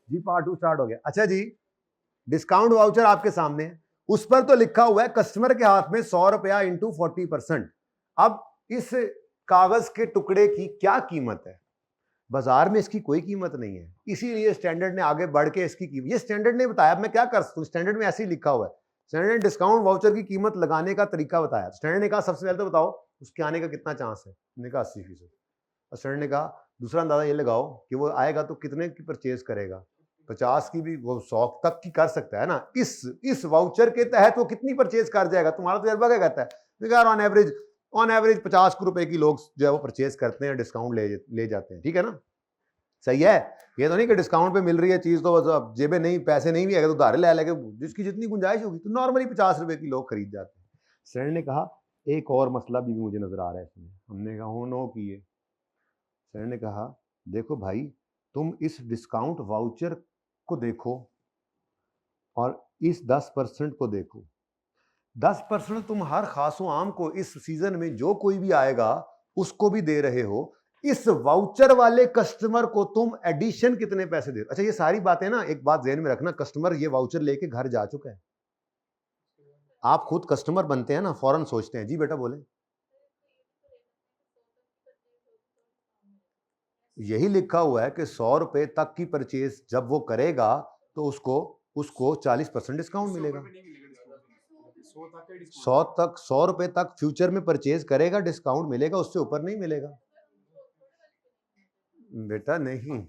जी part 2 start हो गया। अच्छा जी, डिस्काउंट वाउचर आपके सामने है, उस पर तो लिखा हुआ है कस्टमर के हाथ में 100 रुपया इंटू 40%। अब इस कागज के टुकड़े की क्या कीमत है? बाजार में इसकी कोई कीमत नहीं है, इसीलिए स्टैंडर्ड ने आगे बढ़ के इसकी कीमत, ये स्टैंडर्ड ने बताया, मैं क्या कर सकता हूं, स्टैंडर्ड में ऐसे ही लिखा हुआ है। स्टैंडर्ड ने डिस्काउंट वाउचर की कीमत लगाने का तरीका बताया। स्टैंडर्ड ने कहा सबसे पहले तो बताओ उसके आने का कितना चांस है, मैंने कहा 80%। और स्टैंडर्ड ने कहा दूसरा अंदाजा ये लगाओ कि वो आएगा तो कितने की परचेज करेगा, 50 की भी, वो 100 तक की कर सकता है ना। इस वाउचर के तहत वो कितनी परचेज कर जाएगा, तुम्हारा तजर्बा क्या कहता है? ऑन एवरेज 50 रुपए की लोग जो है वो परचेज करते हैं, डिस्काउंट ले जाते हैं, ठीक है ना, सही है। ये तो नहीं कि डिस्काउंट पे मिल रही है चीज तो बस जेबे नहीं, पैसे नहीं भी है तो उधार ले लेके, जिसकी जितनी गुंजाइश होगी तो नॉर्मली 50 रुपए की लोग खरीद जाते हैं। सर ने कहा एक और मसला भी मुझे नजर आ रहा है इसमें। हमने कहा हो नो किए। सर ने कहा देखो भाई, तुम इस डिस्काउंट वाउचर को देखो और इस 10% को देखो। 10% तुम हर खासो आम को इस सीजन में जो कोई भी आएगा उसको भी दे रहे हो। इस वाउचर वाले कस्टमर को तुम एडिशन कितने पैसे दे रहे हो? अच्छा, ये सारी बातें ना, एक बात ध्यान में रखना, कस्टमर ये वाउचर लेके घर जा चुका है। आप खुद कस्टमर बनते हैं ना, फौरन सोचते हैं। जी बेटा बोले। यही लिखा हुआ है कि 100 रुपए तक की परचेज जब वो करेगा तो उसको 40% डिस्काउंट मिलेगा। 100 रुपए तक फ्यूचर में परचेज करेगा, डिस्काउंट मिलेगा, उससे ऊपर नहीं मिलेगा बेटा। नहीं,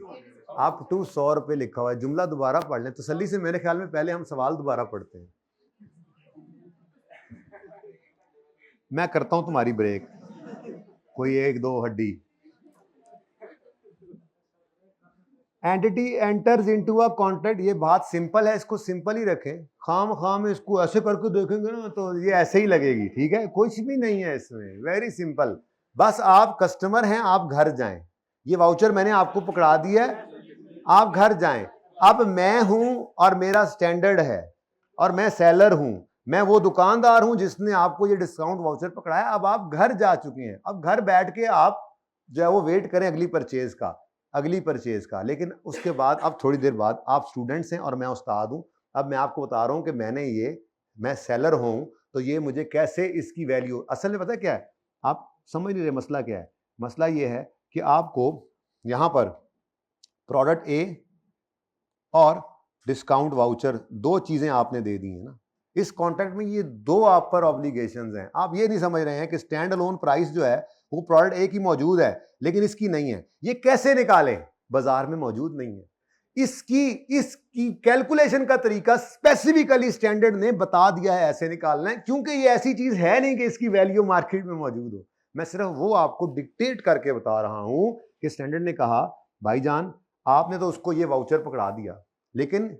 अप टू 100 रुपए लिखा हुआ है। जुमला दोबारा पढ़ लें तसल्ली से, मेरे ख्याल में पहले हम सवाल दोबारा पढ़ते हैं। मैं करता हूं तुम्हारी ब्रेक, कोई एक दो हड्डी। Entity enters into a contract, ये बात सिंपल है, इसको सिंपल ही रखें। खाम इसको ऐसे करके देखेंगे ना तो ये ऐसे ही लगेगी, ठीक है, कुछ भी नहीं है इसमें, वेरी सिंपल। बस आप कस्टमर हैं, आप घर जाएं, ये वाउचर मैंने आपको पकड़ा दिया है, आप घर जाएं। अब मैं हूं और मेरा स्टैंडर्ड है और मैं सेलर हूं, मैं वो दुकानदार हूं जिसने आपको ये डिस्काउंट वाउचर पकड़ाया। अब आप घर जा चुके हैं, अब घर बैठ के आप जो है वो वेट करें अगली परचेज का। लेकिन उसके बाद अब थोड़ी देर बाद, आप स्टूडेंट्स हैं और मैं उस्ताद हूं, अब मैं आपको बता रहा हूं कि मैं सेलर हूं, तो ये मुझे कैसे इसकी वैल्यू, असल में पता क्या है, आप समझ नहीं रहे मसला क्या है। मसला ये है कि आपको यहां पर प्रोडक्ट ए और डिस्काउंट वाउचर दो चीजें आपने दे दी है ना, इस कॉन्ट्रैक्ट में ये दो आप पर ऑब्लिगेशंस हैं। आप ये नहीं समझ रहे हैं कि स्टैंड अलोन प्राइस जो है वो प्रोडक्ट ए की मौजूद है लेकिन इसकी नहीं है। ये कैसे निकालें, बाजार में मौजूद नहीं है। इसकी कैलकुलेशन का तरीका स्पेसिफिकली स्टैंडर्ड ने बता दिया है, ऐसे निकालना है, क्योंकि ये ऐसी चीज है नहीं कि इसकी वैल्यू मार्केट में मौजूद हो। मैं सिर्फ वो आपको डिक्टेट करके बता रहा हूं कि स्टैंडर्ड ने कहा भाईजान आपने तो उसको ये वाउचर पकड़ा दिया, लेकिन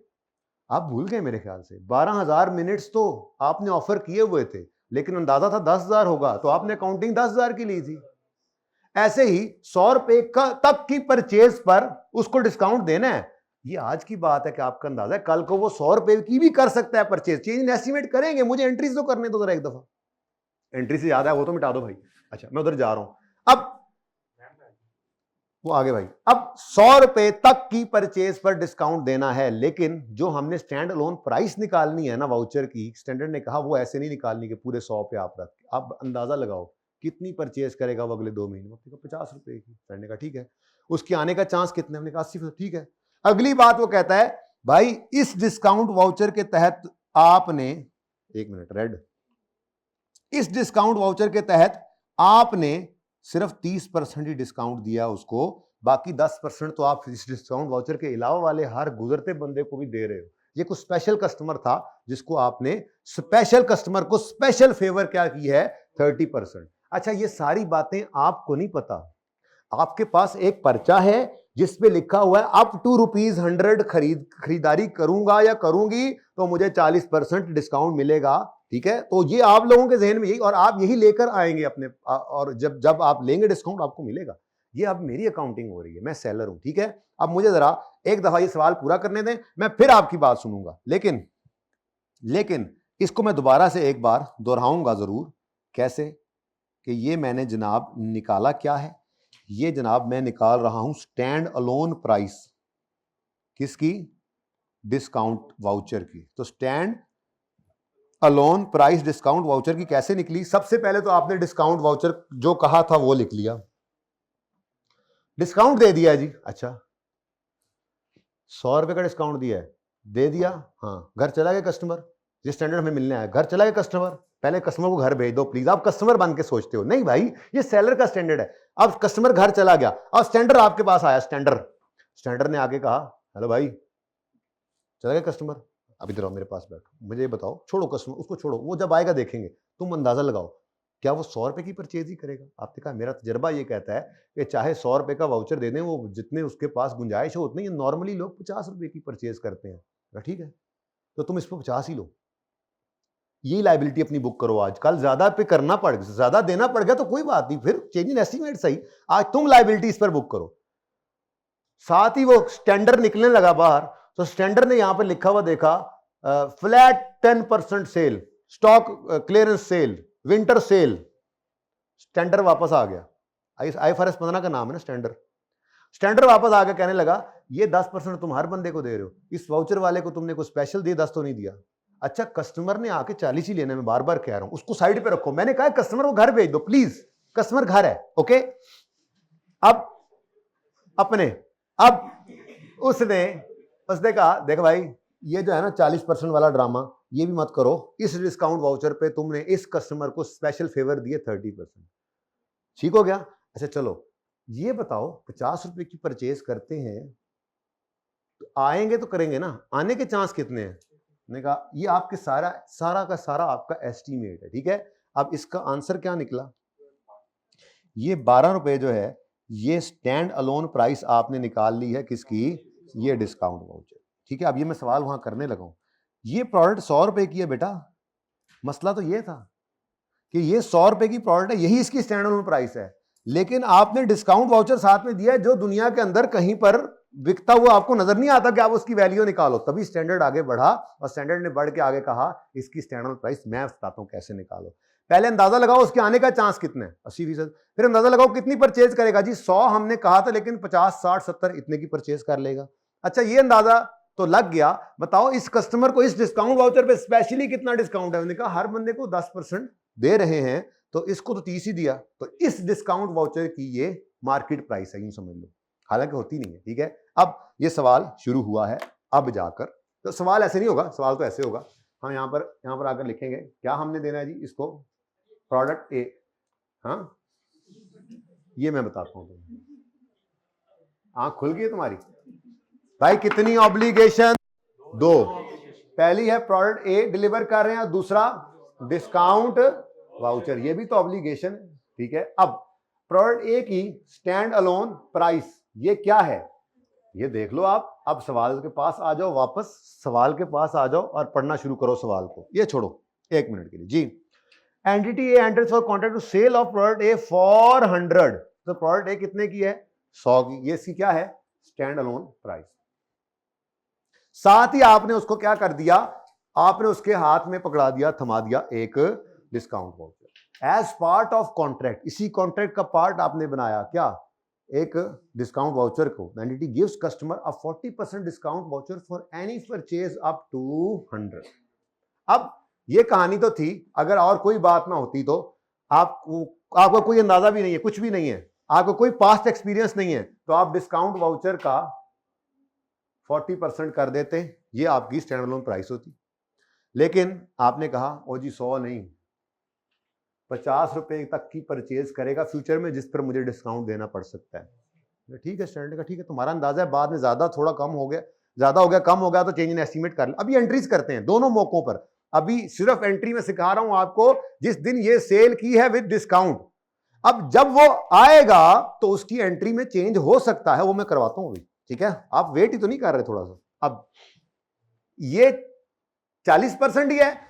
आप भूल गए मेरे ख्याल से 12,000 मिनट्स तो आपने ऑफर किए हुए थे, लेकिन अंदाजा था 10,000 होगा, तो आपने काउंटिंग 10,000 की ली थी। ऐसे ही 100 रुपए तक की परचेज पर उसको डिस्काउंट देना है। ये आज की बात है कि आपका अंदाजा है, कल को वो 100 रुपए की भी कर सकता है परचेज, चेंज इन एस्टिमेट करेंगे। मुझे एंट्रीज तो करने दो जरा एक दफा, एंट्री से याद है वो तो मिटा दो भाई। अच्छा मैं उधर जा रहा हूं, अब वो आगे भाई, अब 100 रुपए तक की परचेज पर डिस्काउंट देना है, लेकिन जो हमने स्टैंड अलोन प्राइस निकालनी है ना वाउचर की, स्टैंडर्ड ने कहा वो ऐसे नहीं निकालनी कि पूरे 100 पे आप रख के, अब अंदाजा लगाओ कितनी परचेज करेगा वो अगले 2 महीने में। 50 रुपए की। स्टैंडर्ड ने कहा ठीक है, उसके आने का चांस कितने, हमने कहा 80%, ठीक है। अगली बात वो कहता है भाई इस डिस्काउंट वाउचर के तहत आपने, एक मिनट रेड, इस डिस्काउंट वाउचर के तहत आपने सिर्फ 30% ही डिस्काउंट दिया उसको, बाकी 10% तो आप इस डिस्काउंट वाउचर के अलावा वाले हर गुजरते बंदे को भी दे रहे हो। ये कुछ स्पेशल कस्टमर था जिसको आपने, स्पेशल कस्टमर को स्पेशल फेवर क्या की है, 30%। अच्छा ये सारी बातें आपको नहीं पता, आपके पास एक पर्चा है जिसपे लिखा हुआ है अप टू ₹100 खरीदारी करूंगा या करूंगी तो मुझे 40% डिस्काउंट मिलेगा, ठीक है। तो ये आप लोगों के जहन में यही, और आप यही लेकर आएंगे अपने, और जब आप लेंगे डिस्काउंट आपको मिलेगा। ये अब मेरी अकाउंटिंग हो रही है, मैं सेलर हूं, ठीक है। अब मुझे जरा एक दफा ये सवाल पूरा करने दें, मैं फिर आपकी बात सुनूंगा, लेकिन इसको मैं दोबारा से एक बार दोहराऊंगा जरूर। कैसे कि ये मैंने जनाब निकाला क्या है, ये जनाब मैं निकाल रहा हूं स्टैंड अलोन प्राइस किसकी? डिस्काउंट वाउचर की। तो stand alone price discount voucher की कैसे निकली? सबसे पहले तो आपने डिस्काउंट वाउचर जो कहा था वो लिख लिया, डिस्काउंट दे दिया जी। अच्छा 100 रुपए का डिस्काउंट दिया है, दे दिया, हाँ घर चला गया कस्टमर, जिस स्टैंडर्ड हमें मिलने आया घर चला गया कस्टमर। पहले कस्टमर को घर भेज दो प्लीज, आप कस्टमर बन के सोचते हो, नहीं भाई ये सेलर का स्टैंडर्ड है। अब कस्टमर घर चला गया, अब स्टैंडर्ड आपके पास आया, स्टैंडर्ड ने आके कहा हेलो भाई, चला गया कस्टमर, अब इधर आओ मेरे पास बैठो, मुझे ये बताओ, छोड़ो कस्टमर, उसको छोड़ो, वो जब आएगा देखेंगे, तुम अंदाजा लगाओ क्या वो 100 रुपए की परचेज ही करेगा? आपने कहा मेरा तजर्बा ये कहता है कि चाहे 100 रुपए का वाउचर दे दें, वो जितने उसके पास गुंजाइश हो उतनी, नॉर्मली लोग 50 रुपए की परचेज करते हैं। ठीक है, तो तुम इस पर 50 ही लो, यही लाइबिलिटी अपनी बुक करो। आजकल ज्यादा पे करना पड़ गया, ज्यादा देना पड़ गया तो कोई बात नहीं, फिर चेंज इन एस्टीमेट सही, आज तुम लाइबिलिटी इस पर बुक करो। साथ ही वो स्टैंडर्ड निकलने लगा बाहर, तो स्टैंडर्ड ने यहां पर लिखा हुआ देखा flat 10% sale, stock clearance sale, winter sale. Standard वापस आ गया, IFRS 15 का नाम है ना स्टैंडर्ड। स्टैंडर्ड वापस आकर कहने लगा ये 10% तुम हर बंदे को दे रहे हो, इस वाउचर वाले को तुमने कोई स्पेशल दिया, 10 तो नहीं दिया। अच्छा कस्टमर ने आके 40 ही लेने में, बार बार कह रहा हूं उसको साइड पे रखो, मैंने कहा कस्टमर को घर भेज दो प्लीज, कस्टमर घर है, ओके। अब अपने अब उसने कहा देख भाई ये जो है ना 40% वाला ड्रामा ये भी मत करो, इस डिस्काउंट वाउचर पे तुमने इस कस्टमर को स्पेशल फेवर दिए 30%, ठीक हो गया। अच्छा चलो ये बताओ 50 रुपए की परचेज करते हैं तो आएंगे तो करेंगे ना, आने के चांस कितने हैं? ने कहा ये आपके सारा का सारा आपका एस्टीमेट है, ठीक है। अब इसका आंसर क्या निकला? ये 12 रुपए जो है ये स्टैंड अलोन प्राइस आपने निकाल ली है, किसकी? ये डिस्काउंट वाउचर, ठीक है। अब ये मैं सवाल वहां करने लगा हूं, ये प्रोडक्ट 100 रुपए की है बेटा, मसला तो ये था कि ये 100 रुपए की प्रोडक्ट है, यही इसकी स्टैंड अलोन प्राइस है, लेकिन आपने डिस्काउंट वाउचर साथ में दिया है जो दुनिया के अंदर कहीं पर बिकता हुआ आपको नजर नहीं आता कि आप उसकी वैल्यू निकालो। तभी स्टैंडर्ड आगे बढ़ा और स्टैंडर्ड ने बढ़ के आगे कहा इसकी स्टैंड अलोन प्राइस मैं बताता हूं कैसे निकालो। पहले अंदाजा लगाओ उसके आने का चांस कितना है, 80%। फिर अंदाजा लगाओ कितनी परचेज करेगा जी, 100 हमने कहा था लेकिन 50 60 70 इतने की परचेज कर लेगा। अच्छा ये अंदाजा तो लग गया, बताओ इस कस्टमर को इस डिस्काउंट वाउचर पे स्पेशली कितना डिस्काउंट है? उन्होंने कहा हर बंदे को 10% दे रहे हैं, तो इसको तो 30 ही दिया, तो इस डिस्काउंट वाउचर की ये मार्केट प्राइस है, यूं समझ लो, हालांकि होती नहीं है, ठीक है। अब ये सवाल शुरू हुआ है, अब जाकर तो सवाल ऐसे नहीं होगा, सवाल तो ऐसे होगा, हम यहां पर आकर लिखेंगे क्या हमने देना है जी इसको, प्रोडक्ट ए, हाँ ये मैं बताता हूं तुम्हें, आंख खुल गई तुम्हारी भाई, कितनी ऑब्लिगेशन? 2, पहली है प्रोडक्ट ए डिलीवर कर रहे हैं, दूसरा डिस्काउंट वाउचर, ये भी तो ऑब्लिगेशन है, ठीक है। अब प्रोडक्ट ए की स्टैंड अलोन प्राइस ये क्या है ये देख लो आप। अब सवाल के पास आ जाओ, वापस सवाल के पास आ जाओ और पढ़ना शुरू करो सवाल को, ये छोड़ो 1 मिनट के लिए जी। Entity A enters for contract to sell of product A for 100, तो प्रोडक्ट ए कितने की है? 100 की, ये इसकी क्या है? Stand alone price. साथ ही आपने उसको क्या कर दिया, आपने उसके हाथ में पकड़ा दिया, थमा दिया एक discount voucher as part of contract, इसी कॉन्ट्रैक्ट का पार्ट आपने बनाया क्या, एक डिस्काउंट वाउचर को। Entity gives customer a 40% discount voucher for any purchase up to 100। अब ये कहानी तो थी, अगर और कोई बात ना होती तो आपको कोई अंदाजा भी नहीं है, कुछ भी नहीं है, आपको कोई पास्ट एक्सपीरियंस नहीं है, तो आप डिस्काउंट वाउचर का 40% कर देते, ये आपकी स्टैंड अलोन प्राइस होती। लेकिन आपने कहा ओ जी 100 नहीं, 50 रुपए तक की परचेज करेगा फ्यूचर में जिस पर मुझे डिस्काउंट देना पड़ सकता है। ठीक है स्टैंडर्ड का, ठीक है तुम्हारा अंदाजा है, बाद में ज्यादा थोड़ा कम हो गया, ज्यादा हो गया कम हो गया तो चेंज इन एस्टीमेट कर ले। अभी एंट्रीज करते हैं दोनों मौकों पर, अभी सिर्फ एंट्री में सिखा रहा हूं आपको जिस दिन ये सेल की है विद डिस्काउंट। अब जब वो आएगा तो उसकी एंट्री में चेंज हो सकता है, वो मैं करवाता हूं अभी, ठीक है। आप वेट ही तो नहीं कर रहे थोड़ा सा। अब ये 40% ही है,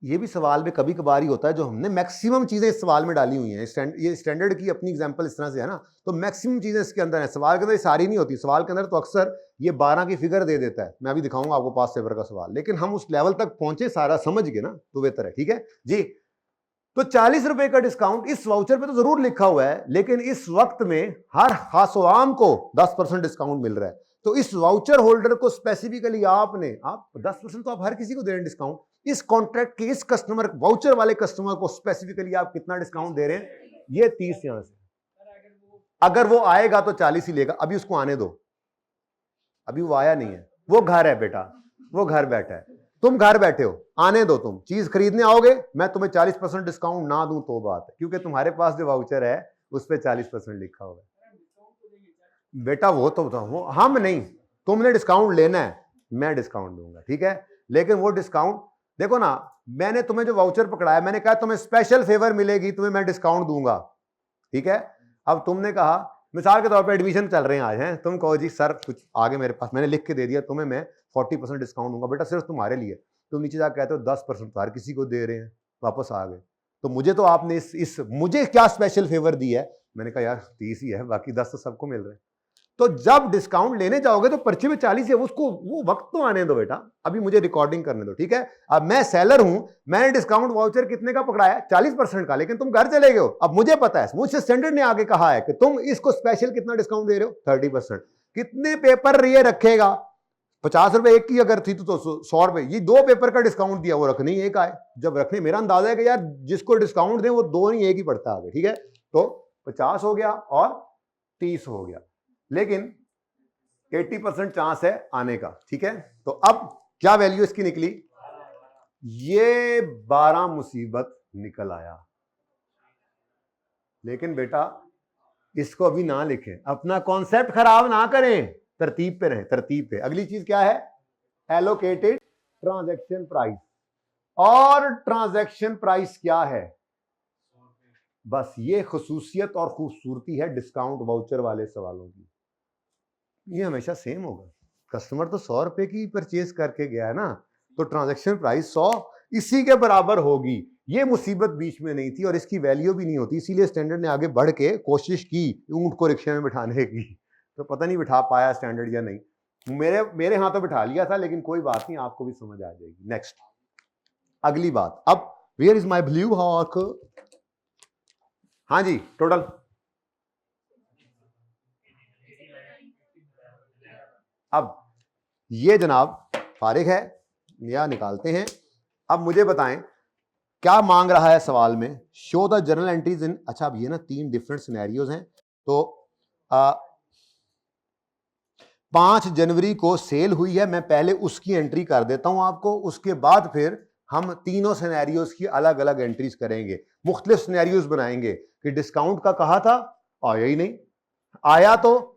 ये भी सवाल में कभी कभार ही होता है, जो हमने मैक्सिमम चीजें इस सवाल में डाली हुई हैं, ये स्टैंडर्ड की अपनी एग्जांपल इस तरह से है ना, तो मैक्सिमम चीजें इसके अंदर है, सवाल के अंदर सारी नहीं होती, सवाल के अंदर तो अक्सर ये 12 की फिगर दे देता है। मैं अभी दिखाऊंगा आपको पास सेवर का सवाल, लेकिन हम उस लेवल तक पहुंचे सारा समझ के ना तो बेहतर है, ठीक है जी। तो 40 रुपए का डिस्काउंट इस वाउचर पे तो जरूर लिखा हुआ है, लेकिन इस वक्त में हर खास आम को 10% डिस्काउंट मिल रहा है, तो इस वाउचर होल्डर को स्पेसिफिकली आप 10% तो आप हर किसी को दे रहे हैं डिस्काउंट, इस कॉन्ट्रैक्ट के इस कस्टमर वाउचर वाले कस्टमर को स्पेसिफिकली आप कितना डिस्काउंट दे रहे हैं? ये 30 यहां से, अगर वो आएगा तो 40 ही लेगा। अभी उसको आने दो, अभी वो आया नहीं है, वो घर है बेटा, वो घर बैठा है, तुम घर बैठे हो, आने दो, तुम चीज खरीदने आओगे, मैं तुम्हें 40% डिस्काउंट ना दूं तो बात है, क्योंकि तुम्हारे पास जो वाउचर है उस पर 40% लिखा होगा। बेटा वो तो वो हम नहीं, तुमने डिस्काउंट लेना है, मैं डिस्काउंट दूंगा, ठीक है। लेकिन वो डिस्काउंट देखो ना, मैंने तुम्हें जो वाउचर पकड़ाया, मैंने कहा तुम्हें स्पेशल फेवर मिलेगी, तुम्हें मैं डिस्काउंट दूंगा, ठीक है। अब तुमने कहा मिसाल के तौर पे एडमिशन चल रहे हैं आज, हैं, तुम कहो जी सर कुछ आगे मेरे पास, मैंने लिख के दे दिया तुम्हें मैं 40% डिस्काउंट दूंगा, बेटा सिर्फ तुम्हारे लिए। तुम नीचे जाकर कहते हो 10% तो हर किसी को दे रहे हैं, वापस आ गए। तो मुझे तो आपने इस मुझे क्या स्पेशल फेवर दी है? मैंने कहा यार 30 ही है, बाकी 10 तो सबको मिल रहे हैं। तो जब डिस्काउंट लेने जाओगे तो पर्चे में 40 है, उसको वो वक्त तो आने दो बेटा, अभी मुझे रिकॉर्डिंग करने दो, ठीक है। अब मैं सेलर हूं, मैंने डिस्काउंट वाउचर कितने का पकड़ाया? 40% का, लेकिन तुम घर चले गए हो। अब मुझे पता है, मुझसे स्टैंडर्ड ने आगे कहा है कि तुम इसको स्पेशल कितना डिस्काउंट दे रहे हो? 30%। कितने पेपर ये रखेगा? 50 रुपए एक की अगर थी तो 100 रुपए, ये 2 पेपर का डिस्काउंट दिया, वो रखने ही एक आए। जब रखने, मेरा अंदाजा है कि यार जिसको डिस्काउंट दे वो 2 नहीं एक ही पड़ता आगे, ठीक है। तो 50 हो गया और 30 हो गया, लेकिन 80% चांस है आने का, ठीक है। तो अब क्या वैल्यू इसकी निकली? ये 12 मुसीबत निकल आया। लेकिन बेटा इसको अभी ना लिखें, अपना कॉन्सेप्ट खराब ना करें, तरतीब पे रहें, तरतीब पे। अगली चीज क्या है? Allocated transaction price. और ट्रांजैक्शन प्राइस क्या है? बस ये खसूसियत और खूबसूरती है डिस्काउंट वाउचर वाले सवालों की, ये हमेशा सेम होगा। कस्टमर तो 100 रुपए की परचेज करके गया है ना, तो ट्रांजैक्शन प्राइस 100 इसी के बराबर होगी। ये मुसीबत बीच में नहीं थी और इसकी वैल्यू भी नहीं होती, इसीलिए स्टैंडर्ड ने आगे बढ़ के कोशिश की ऊंट को रिक्शे में बिठाने की। तो पता नहीं बिठा पाया स्टैंडर्ड या नहीं, मेरे हाथ तो बिठा लिया था, लेकिन कोई बात नहीं, आपको भी समझ आ जाएगी। नेक्स्ट, अगली बात। अब where is my blue hawk? हाँ जी, टोटल अब ये जनाब फारिग है या निकालते हैं। अब मुझे बताएं क्या मांग रहा है सवाल में? Show the journal entries in, अच्छा अब ये ना 3 डिफरेंट सिनेरियोज हैं। तो 5 जनवरी को सेल हुई है, मैं पहले उसकी एंट्री कर देता हूं आपको, उसके बाद फिर हम तीनों सिनेरियोज की अलग अलग एंट्रीज करेंगे, मुख्तलिफ सिनेरियोज बनाएंगे कि डिस्काउंट का कहा था, आया ही नहीं, आया तो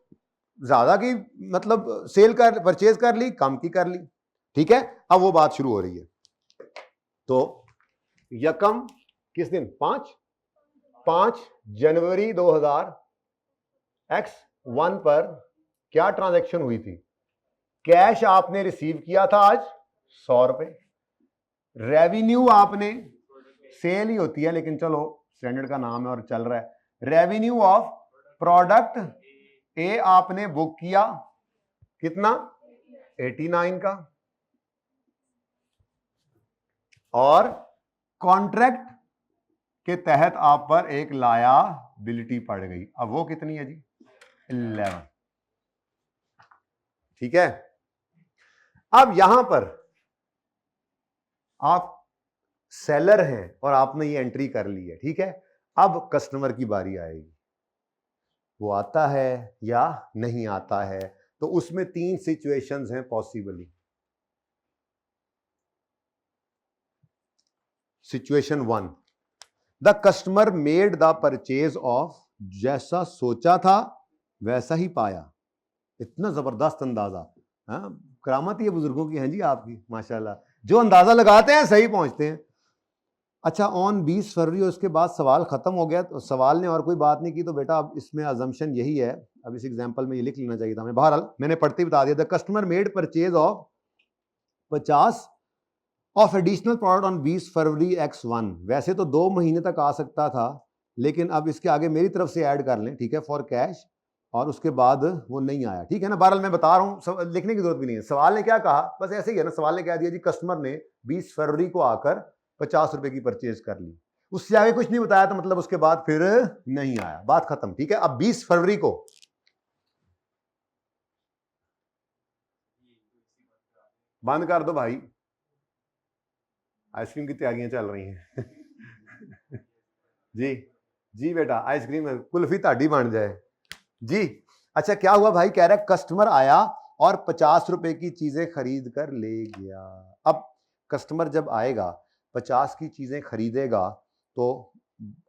ज्यादा की मतलब सेल कर परचेज कर ली, कम की कर ली, ठीक है। अब वो बात शुरू हो रही है। तो यकम किस दिन? 5 जनवरी 2000 X1 पर क्या ट्रांजैक्शन हुई थी? कैश आपने रिसीव किया था आज 100 रुपए, रेवेन्यू आपने, सेल ही होती है लेकिन चलो स्टैंडर्ड का नाम है और चल रहा है, रेवेन्यू ऑफ प्रोडक्ट ए आपने बुक किया कितना? 89 का, और कॉन्ट्रैक्ट के तहत आप पर एक लायबिलिटी पड़ गई, अब वो कितनी है जी? 11, ठीक है। अब यहां पर आप सेलर हैं और आपने ये एंट्री कर ली है, ठीक है। अब कस्टमर की बारी आएगी, वो आता है या नहीं आता है, तो उसमें 3 सिचुएशंस हैं possibly. Situation 1, the customer made the purchase of, जैसा सोचा था वैसा ही पाया, इतना जबरदस्त अंदाजा, हाँ करामत ही है बुजुर्गों की, हैं जी आपकी माशाल्लाह, जो अंदाजा लगाते हैं सही पहुंचते हैं। अच्छा, ऑन 20 फरवरी और उसके बाद सवाल खत्म हो गया, तो सवाल ने और कोई बात नहीं की, तो बेटा अब इसमें अजम्पशन यही है, अब इस एग्जांपल में ये लिख लेना चाहिए था हमें, बहरहाल मैंने पढ़ते ही बता दिया, the customer made purchase of 50 of additional product on 20 February X1। वैसे तो 2 महीने तक आ सकता था, लेकिन अब इसके आगे मेरी तरफ से ऐड कर लें, ठीक है, फॉर कैश, और उसके बाद वो नहीं आया, ठीक है ना। बहरहाल मैं बता रहा हूं, लिखने की जरूरत भी नहीं है। सवाल ने क्या कहा, बस ऐसे ही है ना, सवाल ने कह दिया जी कस्टमर ने 20 फरवरी को आकर 50 रुपए की परचेज कर ली, उससे आगे कुछ नहीं बताया, तो मतलब उसके बाद फिर नहीं आया, बात खत्म, ठीक है। अब 20 फरवरी को बंद कर दो भाई, आइसक्रीम की तैयारियां चल रही हैं। जी जी बेटा, आइसक्रीम कुल्फी ताड़ी बन जाए जी। अच्छा क्या हुआ भाई, कह रहा है कस्टमर आया और 50 रुपए की चीजें खरीद कर ले गया। अब कस्टमर जब आएगा 50 की चीजें खरीदेगा, तो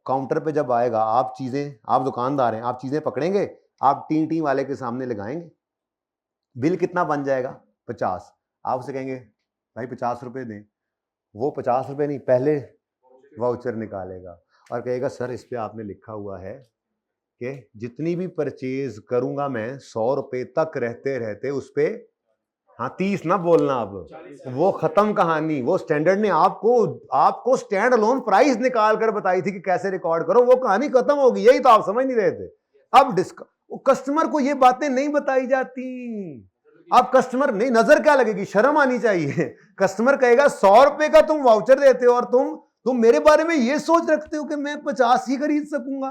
काउंटर पे जब आएगा, आप चीजें, आप दुकानदार हैं, आप चीजें पकड़ेंगे, आप टी टी वाले के सामने लगाएंगे, बिल कितना बन जाएगा 50। आप उसे कहेंगे भाई 50 रुपए दें, वो 50 रुपए नहीं, पहले वाउचर निकालेगा और कहेगा सर इस पे आपने लिखा हुआ है कि जितनी भी परचेज करूंगा मैं 100 रुपए तक रहते रहते उस पे, हाँ 30 ना बोलना, अब वो खत्म कहानी। वो स्टैंडर्ड ने आपको स्टैंड अलोन प्राइस निकाल कर बताई थी कि कैसे रिकॉर्ड करो, वो कहानी खत्म होगी, यही तो आप समझ नहीं रहे थे। अब कस्टमर को ये बातें नहीं बताई जाती। अब कस्टमर नहीं, नजर क्या लगेगी, शर्म आनी चाहिए। कस्टमर कहेगा 100 रुपए का तुम वाउचर देते हो और तुम मेरे बारे में ये सोच रखते हो कि मैं 50 ही खरीद सकूंगा।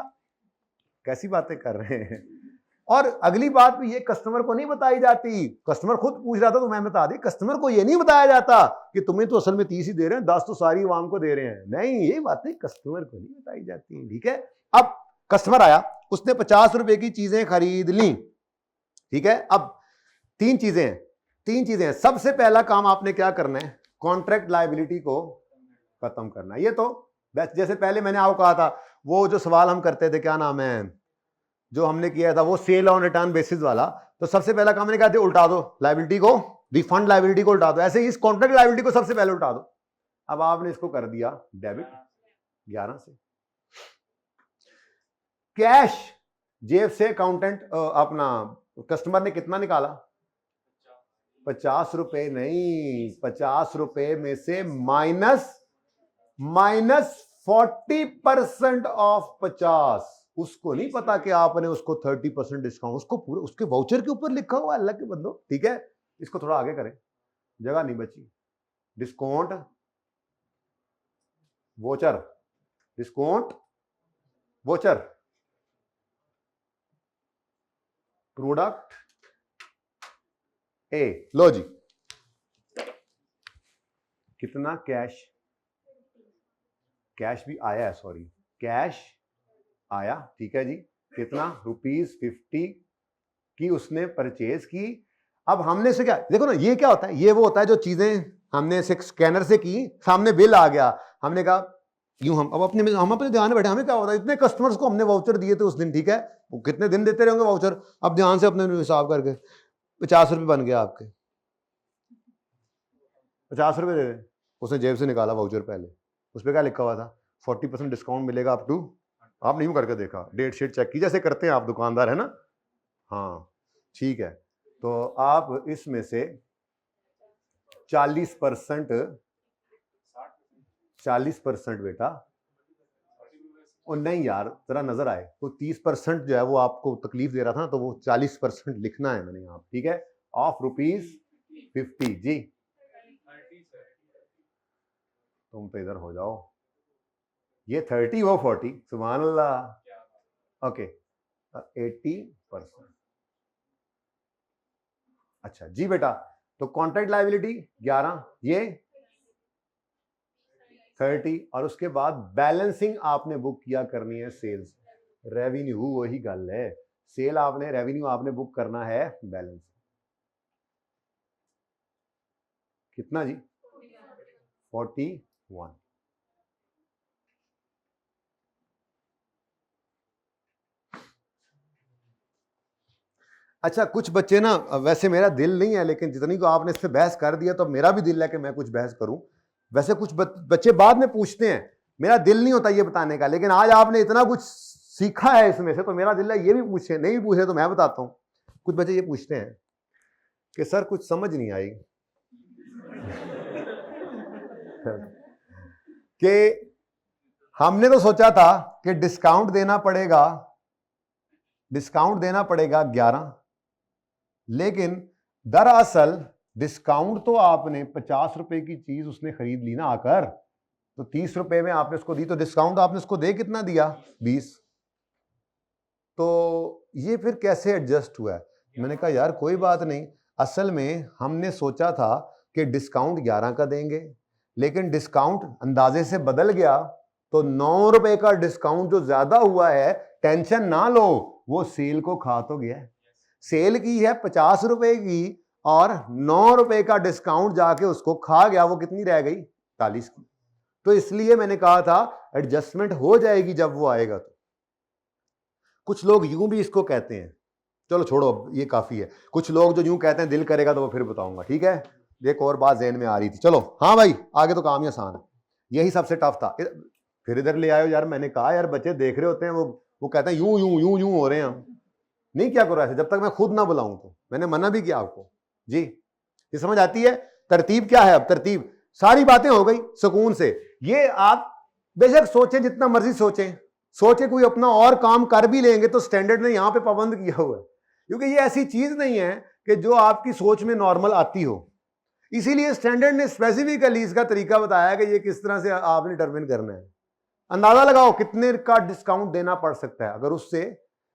कैसी बातें कर रहे हैं। और अगली बात भी ये कस्टमर को नहीं बताई जाती। कस्टमर खुद पूछ रहा था तो मैं बता दी, कस्टमर को ये नहीं बताया जाता कि तुम्हें तो असल में 30 ही दे रहे हैं, 10 तो सारी आवाम को दे रहे हैं। नहीं, ये बातें कस्टमर को नहीं बताई जाती। ठीक है, अब कस्टमर आया, उसने 50 रुपए की चीजें खरीद ली। ठीक है, अब तीन चीजें हैं। सबसे पहला काम आपने क्या करना है, कॉन्ट्रैक्ट लायबिलिटी को खत्म करना है। ये तो जैसे पहले मैंने आपको कहा था, वो जो सवाल हम करते थे, क्या नाम है, जो हमने किया था वो सेल ऑन रिटर्न बेसिस वाला, तो सबसे पहला काम मैंने कहा था उल्टा दो लायबिलिटी को, रिफंड लायबिलिटी को उल्टा दो। ऐसे ही इस कॉन्ट्रैक्ट लायबिलिटी को सबसे पहले उल्टा दो। अब आपने इसको कर दिया डेबिट 11 से। कैश जेब से अकाउंटेंट अपना कस्टमर ने कितना निकाला, 50 रुपए नहीं, 50 रुपए में से माइनस 40% ऑफ 50। उसको नहीं पता कि आपने उसको 30% डिस्काउंट, उसको पूरे उसके वाउचर के ऊपर लिखा हुआ, अल्लाह के बंदो। ठीक है, इसको थोड़ा आगे करें, जगह नहीं बची। Discount voucher, discount voucher, product A. लो जी, कितना कैश भी आया है, सॉरी कैश आया। ठीक है जी, कितना, ₹50 की उसने परचेज की। अब हमने से क्या, देखो ना, ये क्या होता है, ये वो होता है जो चीजें हमने स्कैनर से की, सामने बिल आ गया, हमने कहा यूं, हम अपने ध्यान में बैठे, हमें क्या होता है, इतने कस्टमर्स को हमने वाउचर दिए थे उस दिन। ठीक है, वो कितने दिन देते रहेंगे वाउचर, अब ध्यान से अपने हिसाब करके 50 रुपए बन गया आपके, 50 रुपए दे दे। उसने जेब से निकाला वाउचर, पहले उस पर क्या लिखा हुआ था, 40% डिस्काउंट मिलेगा अप टू, आपने यूं करके देखा, डेट शीट चेक की जैसे करते हैं आप दुकानदार, है ना। हाँ ठीक है, तो आप इसमें से 40% बेटा, और नहीं यार जरा नजर आए तो 30% जो है वो आपको तकलीफ दे रहा था, तो वो 40% लिखना है मैंने यहाँ। ठीक है, ऑफ ₹50 जी। तुम तो इधर हो जाओ, ये 30 वो 40, सुभान अल्लाह। ओके, 80%। अच्छा जी बेटा, तो कॉन्ट्रैक्ट लायबिलिटी 11, ये 30, और उसके बाद बैलेंसिंग आपने बुक किया करनी है सेल्स, रेवेन्यू वही गल है, सेल आपने, रेवेन्यू आपने बुक करना है बैलेंस। कितना जी, 41। अच्छा कुछ बच्चे ना, वैसे मेरा दिल नहीं है, लेकिन जितनी को आपने इस पे बहस कर दिया तो मेरा भी दिल है कि मैं कुछ बहस करूं। वैसे कुछ बच्चे बाद में पूछते हैं, मेरा दिल नहीं होता ये बताने का, लेकिन आज आपने इतना कुछ सीखा है इसमें से, तो मेरा दिल है ये भी पूछे, नहीं भी पूछे तो मैं बताता हूं। कुछ बच्चे ये पूछते हैं कि सर कुछ समझ नहीं आई कि हमने तो सोचा था कि डिस्काउंट देना पड़ेगा 11, लेकिन दरअसल डिस्काउंट तो आपने 50 रुपए की चीज उसने खरीद ली ना आकर, तो 30 रुपए में आपने उसको दी, तो डिस्काउंट आपने उसको दे कितना दिया, 20। तो ये फिर कैसे एडजस्ट हुआ है। मैंने कहा यार कोई बात नहीं, असल में हमने सोचा था कि डिस्काउंट 11 का देंगे, लेकिन डिस्काउंट अंदाजे से बदल गया तो 9 रुपए का डिस्काउंट जो ज्यादा हुआ है, टेंशन ना लो, वो सेल को खा तो गया है। सेल की है 50 रुपए की और 9 रुपए का डिस्काउंट जाके उसको खा गया, वो कितनी रह गई? 40 की। तो इसलिए मैंने कहा था एडजस्टमेंट हो जाएगी जब वो आएगा। तो कुछ लोग यूं भी इसको कहते हैं, चलो छोड़ो ये काफी है। कुछ लोग जो यूं कहते हैं दिल करेगा तो वो फिर बताऊंगा, ठीक है। एक और बात ज़हन में आ रही थी, चलो हाँ भाई आगे तो काम ही आसान है, यही सबसे टफ था। फिर इधर ले आयो यार, मैंने कहा यार बच्चे देख रहे होते हैं, वो कहते हैं यूं यूं यूं यूं हो रहे हैं, नहीं क्या करो ऐसे, जब तक मैं खुद ना बुलाऊं। तो मैंने मना भी किया आपको जी। ये समझ आती है तरतीब क्या है? अब तरतीब सारी बातें हो गई सुकून से। ये आप बेशक सोचें जितना मर्जी सोचे कोई अपना और काम कर भी लेंगे तो स्टैंडर्ड ने यहां पे पाबंद किया हुआ है, क्योंकि ये ऐसी चीज नहीं है कि जो आपकी सोच में नॉर्मल आती हो। इसीलिए स्टैंडर्ड ने स्पेसिफिकली इसका तरीका बताया कि ये किस तरह से आपने डिटरमिन करना है। अंदाजा लगाओ कितने का डिस्काउंट देना पड़ सकता है, अगर उससे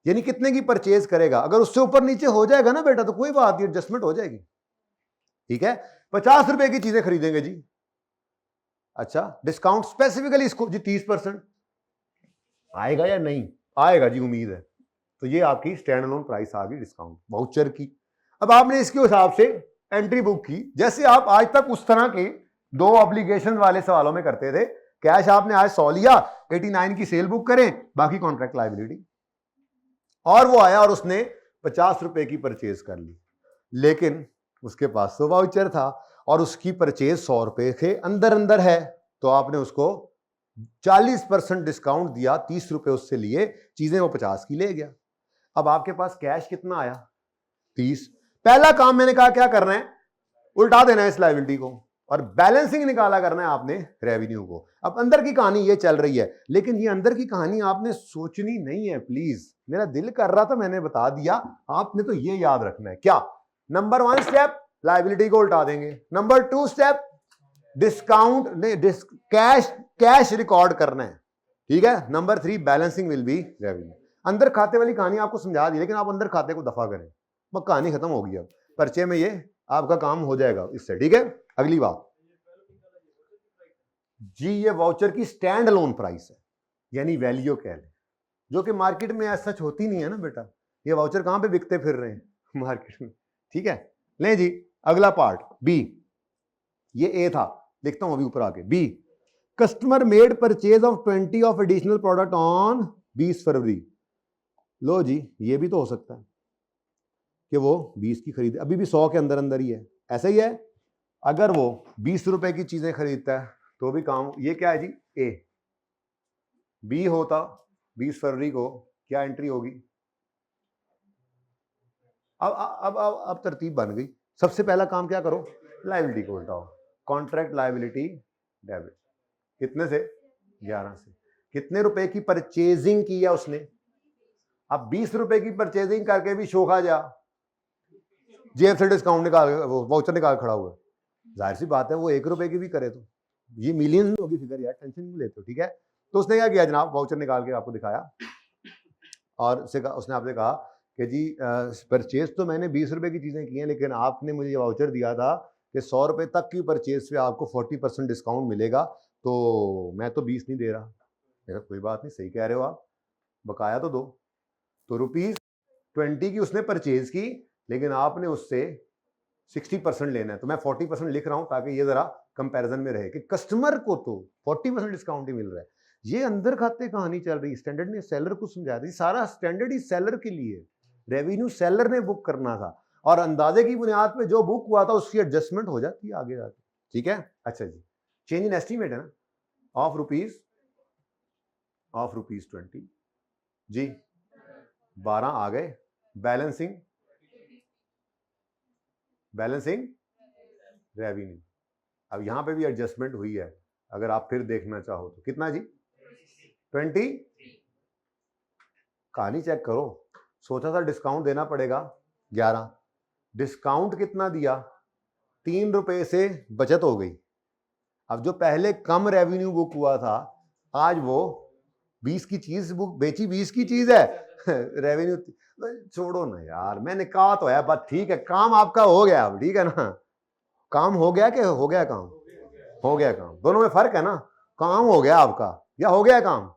यानी कितने की परचेज करेगा, अगर उससे ऊपर नीचे हो जाएगा ना बेटा तो कोई बात नहीं, एडजस्टमेंट हो जाएगी, ठीक है। 50 रुपए की चीजें खरीदेंगे जी, अच्छा डिस्काउंट स्पेसिफिकली इसको जी 30% आएगा या नहीं आएगा जी, उम्मीद है। तो ये आपकी स्टैंड अलोन प्राइस आ गई डिस्काउंट वाउचर की। अब आपने इसके हिसाब से एंट्री बुक की, जैसे आप आज तक उस तरह के 2 ऑब्लिगेशन वाले सवालों में करते थे। कैश आपने आज 100 लिया, 89 की सेल बुक करें, बाकी कॉन्ट्रैक्ट लायबिलिटी। और वो आया और उसने 50 रुपए की परचेज कर ली, लेकिन उसके पास तो वाउचर था और उसकी परचेज 100 रुपए के अंदर अंदर है, तो आपने उसको 40% डिस्काउंट दिया, 30 रुपए उससे लिए, चीजें वो 50 की ले गया। अब आपके पास कैश कितना आया? 30। पहला काम मैंने कहा क्या करना है, उल्टा देना है इस लायबिलिटी को और बैलेंसिंग निकाला करना है आपने रेवेन्यू को। अब अंदर की कहानी ये चल रही है, लेकिन ये अंदर की कहानी आपने सोचनी नहीं है प्लीज। मेरा दिल कर रहा था मैंने बता दिया, आपने तो ये याद रखना है। क्या? नंबर 1 स्टेप लायबिलिटी को उल्टा देंगे, number 2 step discount cash record करना है, ठीक है। Number 3 balancing will be revenue. अंदर खाते वाली कहानी आपको समझा दी, लेकिन आप अंदर खाते को दफा करें, बस कहानी खत्म होगी। अब पर्चे में ये आपका काम हो जाएगा इससे, ठीक है। अगली बात जी, ये वाउचर की स्टैंड अलोन प्राइस है, यानी वैल्यू कह लें, जो कि मार्केट में ऐसा सच होती नहीं है ना बेटा। ये वाउचर कहां पे बिकते फिर रहे हैं? मार्केट में, ठीक है। लें जी अगला पार्ट बी, ये ए था, लिखता हूं अभी ऊपर आके। B, customer made purchase of 20 of additional product on 20 फरवरी। लो जी, ये भी तो हो सकता है कि वो 20 की खरीदे, अभी भी 100 के अंदर अंदर ही है, ऐसा ही है। अगर वो 20 रुपए की चीजें खरीदता है तो भी काम, ये क्या है जी? ए। बी होता 20 फरवरी को, क्या एंट्री होगी? अब तरतीब बन गई। सबसे पहला काम क्या करो, लायबिलिटी को उल्टाओ, कॉन्ट्रैक्ट लायबिलिटी डेबिट, कितने से? 11 से। कितने रुपए की परचेजिंग की है उसने? अब 20 रुपए की परचेजिंग करके भी शोखा जा जेब से डिस्काउंट निकाल, वो वाउचर निकाल खड़ा हुआ, जाहिर सी बात है वो 1 रुपए की भी करे तो ये मिलियन में होगी फिगर यार, टेंशन नहीं लेते हो, ठीक है। तो उसने क्या किया जनाब, वाउचर निकाल के आपको दिखाया और उसने आपसे कहा कि जी परचेज तो मैंने 20 रुपए की चीजें की हैं, लेकिन आपने मुझे ये वाउचर दिया था कि 100 रुपए तक की परचेज पे आपको 40% डिस्काउंट मिलेगा, तो मैं तो 20 नहीं दे रहा। मेरा कोई बात नहीं, सही कह रहे हो आप, बकाया तो दो। तो ₹20 की उसने परचेज की, लेकिन आपने उससे 60% लेना है, तो मैं 40% लिख रहा हूं ताकि ये जरा कंपैरिजन में रहे कि कस्टमर को तो 40% डिस्काउंट ही मिल रहा है। ये अंदर खाते कहानी चल रही, स्टैंडर्ड ने सेलर को समझाया था, सारा स्टैंडर्ड ही सेलर के लिए, रेवेन्यू सेलर ने बुक करना था और अंदाजे की बुनियाद पे जो बुक हुआ था उसकी एडजस्टमेंट हो जाती है आगे जाके, ठीक है। अच्छा जी, चेंज इन एस्टीमेट है ना, ऑफ रुपीज 20 जी, 12 आ गए। बैलेंसिंग रेवेन्यू, अब यहां पे भी एडजस्टमेंट हुई है, अगर आप फिर देखना चाहो तो कितना जी? 20। कहानी चेक करो, सोचा था डिस्काउंट देना पड़ेगा 11, डिस्काउंट कितना दिया? 3 रुपए से बचत हो गई। अब जो पहले कम रेवेन्यू बुक हुआ था, आज वो 20 की चीज बुक बेची, 20 की चीज है रेवेन्यू छोड़ो ना यार, मैंने कहा तो है, बस ठीक है, काम आपका हो गया अब, ठीक है ना। काम हो गया कि हो गया काम? हो गया काम। दोनों में फर्क है ना, काम हो गया आपका या हो गया काम?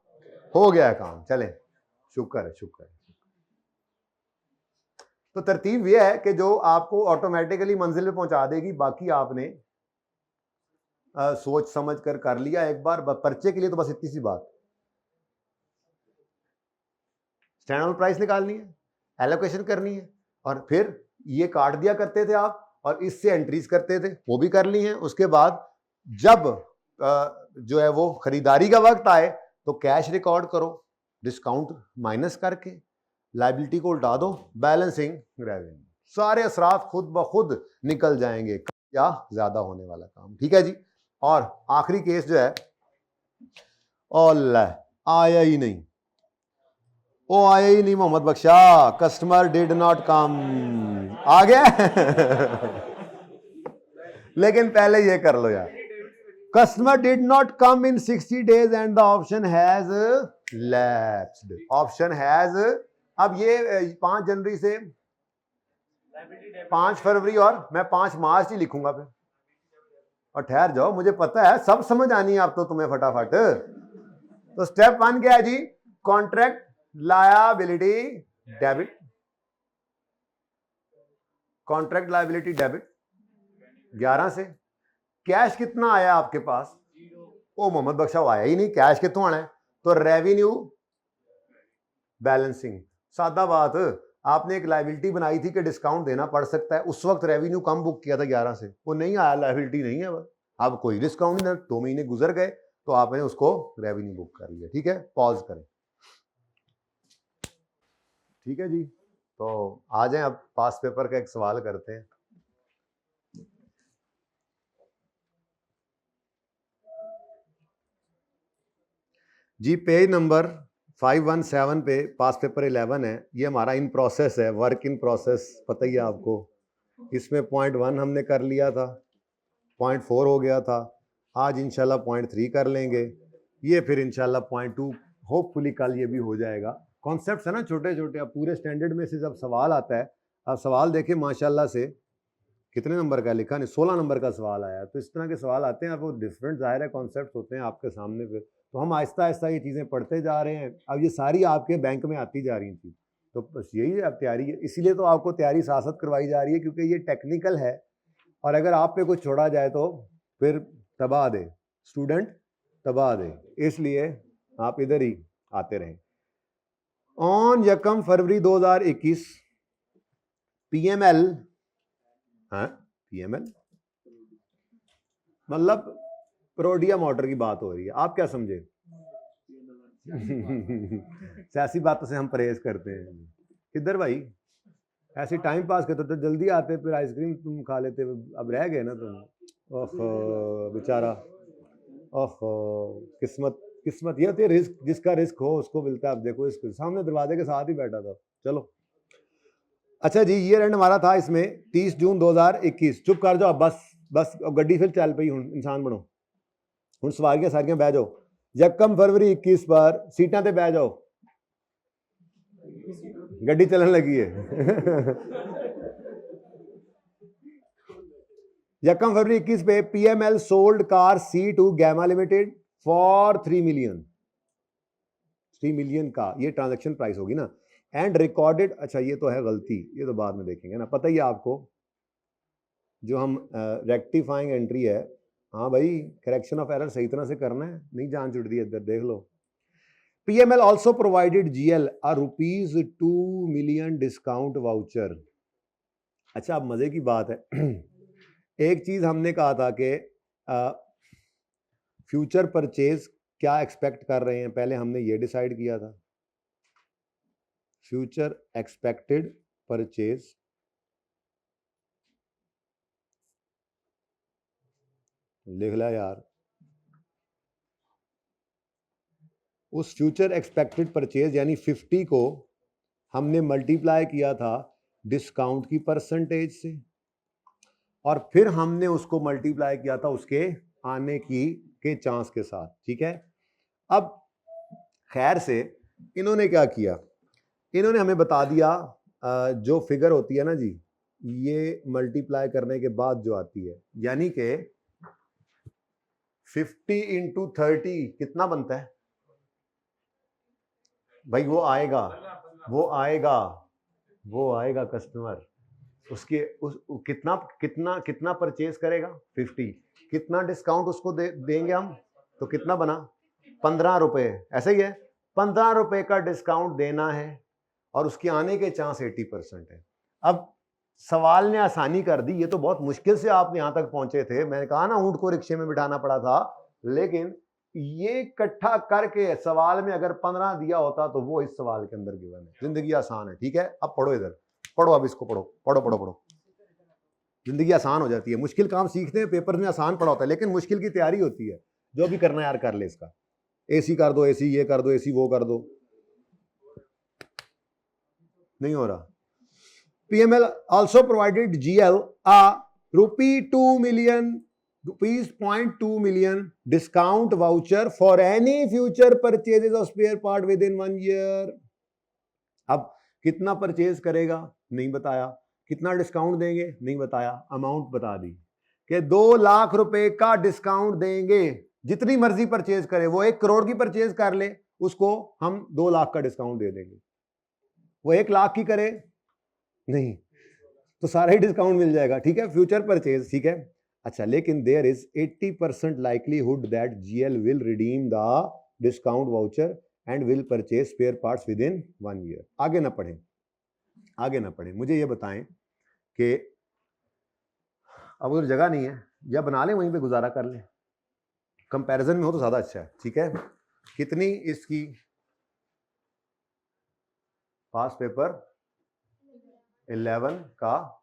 हो गया काम। चले, शुक्र है, शुक्र है। तो तरतीब यह है कि जो आपको ऑटोमेटिकली मंजिल पे पहुंचा देगी, बाकी आपने सोच समझ कर लिया एक बार। पर्चे के लिए तो बस इतनी सी बात, स्टैंडर्ड प्राइस निकालनी है, एलोकेशन करनी है, और फिर ये काट दिया करते थे आप और इससे एंट्रीज करते थे, वो भी कर ली हैं। उसके बाद जब जो है वो खरीदारी का वक्त आए तो कैश रिकॉर्ड करो, डिस्काउंट माइनस करके लायबिलिटी को उल्टा दो, बैलेंसिंग रेवेन्यू, सारे असरात खुद ब खुद निकल जाएंगे, या ज्यादा होने वाला काम। ठीक है जी। और आखिरी केस जो है, आया ही नहीं, वो आया ही नहीं मोहम्मद बख्शा, कस्टमर डिड नॉट कम। आ गया लेकिन पहले ये कर लो यार, customer did not come in 60 days and the option has lapsed. Option has, अब ये 5 जनवरी से 5 फरवरी और मैं 5 मार्च ही लिखूंगा फिर, और ठहर जाओ, मुझे पता है सब समझ आनी है अब तो तुम्हें फटाफट। तो स्टेप 1 क्या है जी? Contract liability debit, contract liability debit 11 से। कैश कितना आया आपके पास? ओ मोहम्मद बख्शा आया ही नहीं, कैश कितना आना है? तो रेवेन्यू बैलेंसिंग, सादा बात, आपने एक लायबिलिटी बनाई थी कि डिस्काउंट देना पड़ सकता है, उस वक्त रेवेन्यू कम बुक किया था 11 से, वो नहीं आया, लायबिलिटी नहीं है, अब कोई डिस्काउंट नहीं, 2 महीने गुजर गए तो आपने उसको रेवेन्यू बुक कर लिया। ठीक है, पॉज करें। ठीक है जी, तो आ जाएं, अब पास पेपर का एक सवाल करते हैं। जी पेज नंबर 517 पे पास पेपर 11 है, ये हमारा इन प्रोसेस है, वर्क इन प्रोसेस, पता ही है आपको। इसमें पॉइंट 1 हमने कर लिया था, पॉइंट 4 हो गया था, आज इंशाल्लाह पॉइंट 3 कर लेंगे, ये फिर इंशाल्लाह पॉइंट 2 होपफुली कल ये भी हो जाएगा। कॉन्सेप्ट्स है ना छोटे छोटे, अब पूरे स्टैंडर्ड में से जब सवाल आता है, अब सवाल देखें माशाल्लाह से कितने नंबर का लिखा नहीं, 16 नंबर का सवाल आया। तो इस तरह के सवाल आते हैं, अब वो डिफरेंट ज़ाहिर है कॉन्सेप्ट होते हैं आपके सामने पे, तो हम आहिस्ता आहिस्ता ये चीज़ें पढ़ते जा रहे हैं। अब ये सारी आपके बैंक में आती जा रही हैं चीज़, तो बस यही है अब तैयारी है, इसीलिए तो आपको तैयारी साथ साथ करवाई जा रही है, क्योंकि ये टेक्निकल है, और अगर आप पे कुछ छोड़ा जाए तो फिर तबाह दे स्टूडेंट, तबाह दे, इसलिए आप इधर ही आते रहें। ऑन 1 फरवरी 2021 पीएमएल, हाँ पीएमएल मतलब प्रोडिया मोटर की बात हो रही है, आप क्या समझे? सियासी बातों से हम परहेज करते हैं। किधर भाई, ऐसे टाइम पास करते तो जल्दी आते, फिर आइसक्रीम तुम खा लेते, अब रह गए ना तुम। ओहो बेचारा, ओहो किस्मत, किस्मत ये होती है, रिस्क जिसका रिस्क हो उसको मिलता है। अब देखो इसके सामने दरवाजे के साथ ही बैठा था। चलो अच्छा जी, ईयर एंड हमारा था इसमें 30 जून 2021। चुप कर जाओ बस, बस गड्डी फिर चल पई, हूँ इंसान बनो, हूँ सवारियां सारियां बह जाओ। 1 फरवरी 21 पर सीटां ते बह जाओ, गड्डी चलन लगी है 1 फरवरी 21 पे PML sold car C to gamma limited for 3 million का, ये ट्रांजैक्शन प्राइस होगी ना, एंड रिकॉर्डेड, अच्छा ये तो है गलती, ये तो बाद में देखेंगे ना, पता ही है आपको, जो हम रेक्टिफाइंग एंट्री है, हाँ भाई करेक्शन ऑफ एरर सही तरह से करना है, नहीं जान छुट दी इधर, देख लो। पीएमएल ऑल्सो प्रोवाइडेड जीएल अ ₹2 मिलियन डिस्काउंट वाउचर। अच्छा अब मजे की बात है एक चीज हमने कहा था कि फ्यूचर परचेज क्या एक्सपेक्ट कर रहे हैं, पहले हमने ये डिसाइड किया था, फ्यूचर एक्सपेक्टेड परचेज, लिख ला यार, उस फ्यूचर एक्सपेक्टेड परचेज यानी 50 को हमने मल्टीप्लाई किया था डिस्काउंट की परसेंटेज से, और फिर हमने उसको मल्टीप्लाई किया था उसके आने की के चांस के साथ। ठीक है, अब खैर से इन्होंने क्या किया, इन्होंने हमें बता दिया जो फिगर होती है ना जी, ये मल्टीप्लाई करने के बाद जो आती है, यानी कि 50 इंटू 30 कितना बनता है भाई? वो आएगा कस्टमर, उसके कितना कितना कितना परचेज करेगा? 50। कितना डिस्काउंट उसको देंगे हम? तो कितना बना? 15 रुपए, ऐसे ही है। 15 रुपए का डिस्काउंट देना है और उसके आने के चांस 80% है। अब सवाल ने आसानी कर दी, ये तो बहुत मुश्किल से आप यहां तक पहुंचे थे। मैंने कहा ना ऊंट को रिक्शे में बिठाना पड़ा था, लेकिन ये इकट्ठा करके सवाल में अगर 15 दिया होता तो वो इस सवाल के अंदर गिवन है। जिंदगी आसान है, ठीक है। अब पढ़ो, इधर पढ़ो, अब इसको पढ़ो, पढ़ो पढ़ो पढ़ो। जिंदगी आसान हो जाती है। मुश्किल काम सीखते हैं, पेपर में आसान पढ़ा होता है, लेकिन मुश्किल की तैयारी होती है। जो भी करना यार कर ले इसका। एसी कर दो, एसी ये कर दो, एसी वो कर दो, नहीं हो रहा। PML also provided GL a ₹2 million, ₹0.2 million discount voucher for any future purchases of spare part within 1 year. अब कितना परचेज करेगा नहीं बताया, कितना डिस्काउंट देंगे नहीं बताया, अमाउंट बता दी कि 2 लाख रुपए का डिस्काउंट देंगे। जितनी मर्जी परचेज करे, वो 1 करोड़ की परचेज कर ले, उसको हम 2 लाख का डिस्काउंट दे देंगे। वो 1 लाख की करे नहीं तो सारा ही डिस्काउंट मिल जाएगा, ठीक है। फ्यूचर परचेज, ठीक है। अच्छा, लेकिन there is 80% likelihood that GL will redeem the discount voucher and will purchase spare parts within 1 year. आगे ना पढ़ें, आगे ना पढ़ें, मुझे ये बताएं कि अब उधर जगह नहीं है, या बना लें वहीं पे गुजारा कर लें, कंपैरिजन में हो तो ज्यादा अच्छा है, ठीक है। कितनी इसकी पास पेपर 11 का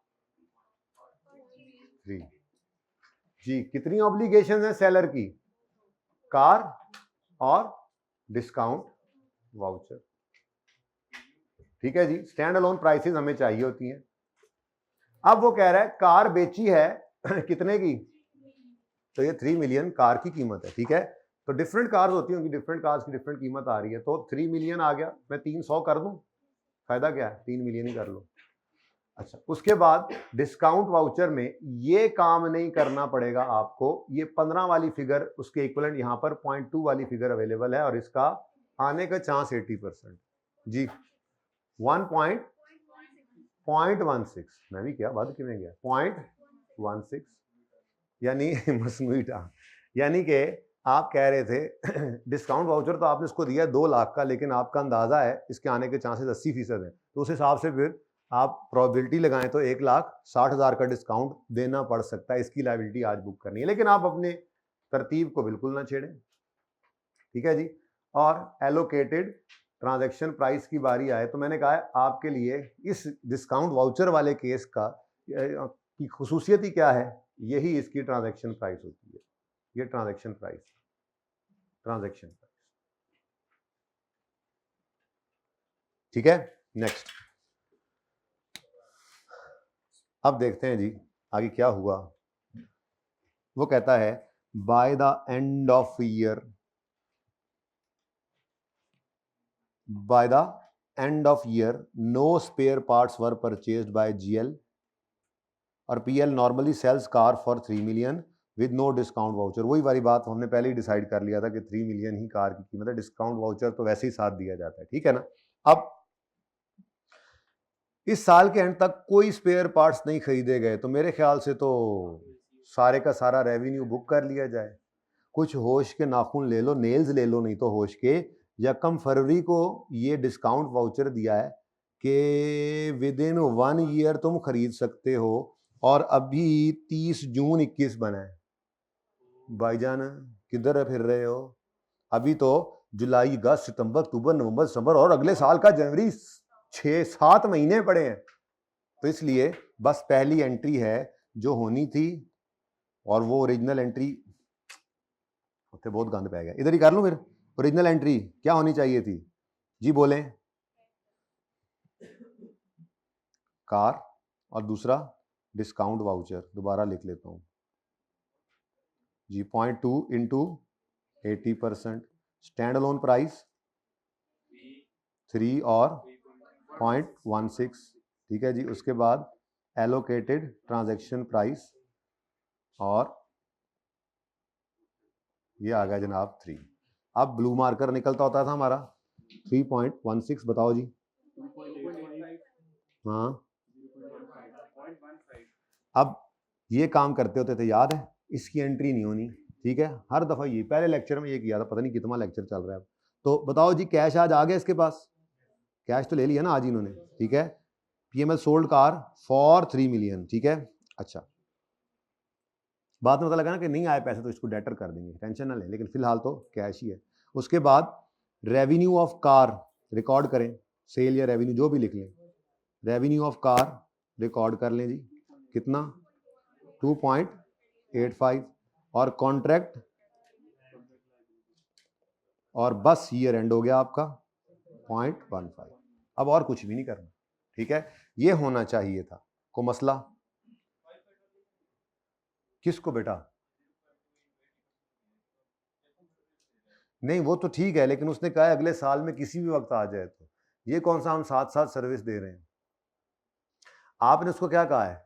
3 जी। कितनी ऑब्लिगेशन है सेलर की? कार और डिस्काउंट वाउचर, ठीक है जी। स्टैंड अलोन प्राइसेस हमें चाहिए होती हैं। अब वो कह रहा है कार बेची है कितने की? तो ये 3 मिलियन कार की कीमत है, ठीक है। तो डिफरेंट कार्स होती होंगी, डिफरेंट कार्स की डिफरेंट कीमत आ रही है। तो 3 मिलियन आ गया, मैं 300 कर दूं, फायदा क्या है? 3 मिलियन ही कर लो। अच्छा, उसके बाद डिस्काउंट वाउचर में ये काम नहीं करना पड़ेगा आपको। ये 15 वाली फिगर उसके इक्विवेलेंट यहां पर 0.2 वाली फिगर अवेलेबल है और इसका आने का चांस 80% जी। 1.16 मैं भी क्या बात किमें गया 0.16 यानी मसनूईटा, यानी कि आप कह रहे थे डिस्काउंट वाउचर तो आपने इसको दिया 2 लाख का, लेकिन आपका अंदाजा है इसके आने के चांसेस 80% है। तो उस हिसाब से फिर आप प्रोबेबिलिटी लगाएं तो 1,60,000 का डिस्काउंट देना पड़ सकता है। इसकी लायबिलिटी आज बुक करनी है, लेकिन आप अपने तरतीब को बिल्कुल ना छेड़ें, ठीक है जी। और एलोकेटेड ट्रांजैक्शन प्राइस की बारी आए तो मैंने कहा है आपके लिए इस डिस्काउंट वाउचर वाले केस का की खुसूसियत ही क्या है? यही इसकी ट्रांजैक्शन प्राइस होती है। ये ट्रांजैक्शन प्राइस, ट्रांजैक्शन प्राइस, ठीक है। नेक्स्ट, अब देखते हैं जी आगे क्या हुआ। वो कहता है bye the end of year, by the end of year no spare parts were purchased by GL और PL normally sells car for 3 million with no discount voucher। वही वाली बात हमने पहले ही डिसाइड कर लिया था कि 3 मिलियन ही कार की कीमत है, डिस्काउंट वाउचर तो वैसे ही साथ दिया जाता है, ठीक है ना। अब इस साल के एंड तक कोई स्पेयर पार्ट्स नहीं खरीदे गए तो मेरे ख्याल से तो सारे का सारा रेवेन्यू बुक कर लिया जाए। कुछ होश के नाखून ले लो, नेल्स ले लो, नहीं तो होश के। यकम फरवरी को ये डिस्काउंट वाउचर दिया है कि विद इन 1 ईयर तुम खरीद सकते हो और अभी 30 जून 21 बना है। भाईजान किधर फिर रहे हो? अभी तो जुलाई, अगस्त, सितंबर, अक्टूबर, नवंबर, दिसंबर और अगले साल का जनवरी, 6-7 महीने पड़े हैं। तो इसलिए बस पहली एंट्री है जो होनी थी और वो ओरिजिनल एंट्री उत्थे बहुत गंद पै गया। इधर ही कर लूं फिर। ओरिजिनल एंट्री क्या होनी चाहिए थी जी? बोलें। कार और दूसरा डिस्काउंट वाउचर। दोबारा लिख लेता हूं जी। 0.2 इंटू 80%, स्टैंड अलोन प्राइस 3 और 0.16, ठीक है जी। उसके बाद एलोकेटेड ट्रांजैक्शन प्राइस, और ये आ गया जनाब 3। अब ब्लू मार्कर निकलता होता था हमारा 3.16, बताओ जी। हाँ, अब ये काम करते होते थे, याद है, इसकी एंट्री नहीं होनी, ठीक है, हर दफा ये पहले लेक्चर में ये किया था, पता नहीं कितना लेक्चर चल रहा है। तो बताओ जी, कैश आज आ गया इसके पास, कैश तो ले लिया ना आज इन्होंने, ठीक है। PML sold car for 3 million, ठीक है। अच्छा, बाद में पता लगा ना कि नहीं आए पैसे तो इसको डेटर कर देंगे, टेंशन ना लें, लेकिन फिलहाल तो कैश ही है। उसके बाद रेवेन्यू ऑफ कार रिकॉर्ड करें, सेल या रेवेन्यू जो भी लिख लें, रेवेन्यू ऑफ कार रिकॉर्ड कर लें जी, कितना 2.85, और कॉन्ट्रैक्ट, और बस ईयर एंड हो गया आपका 0.15। अब और कुछ भी नहीं करना, ठीक है। ये होना चाहिए था। को मसला किसको बेटा? नहीं वो तो ठीक है, लेकिन उसने कहा है अगले साल में किसी भी वक्त आ जाए, तो ये कौन सा हम साथ साथ सर्विस दे रहे हैं? आपने उसको क्या कहा है,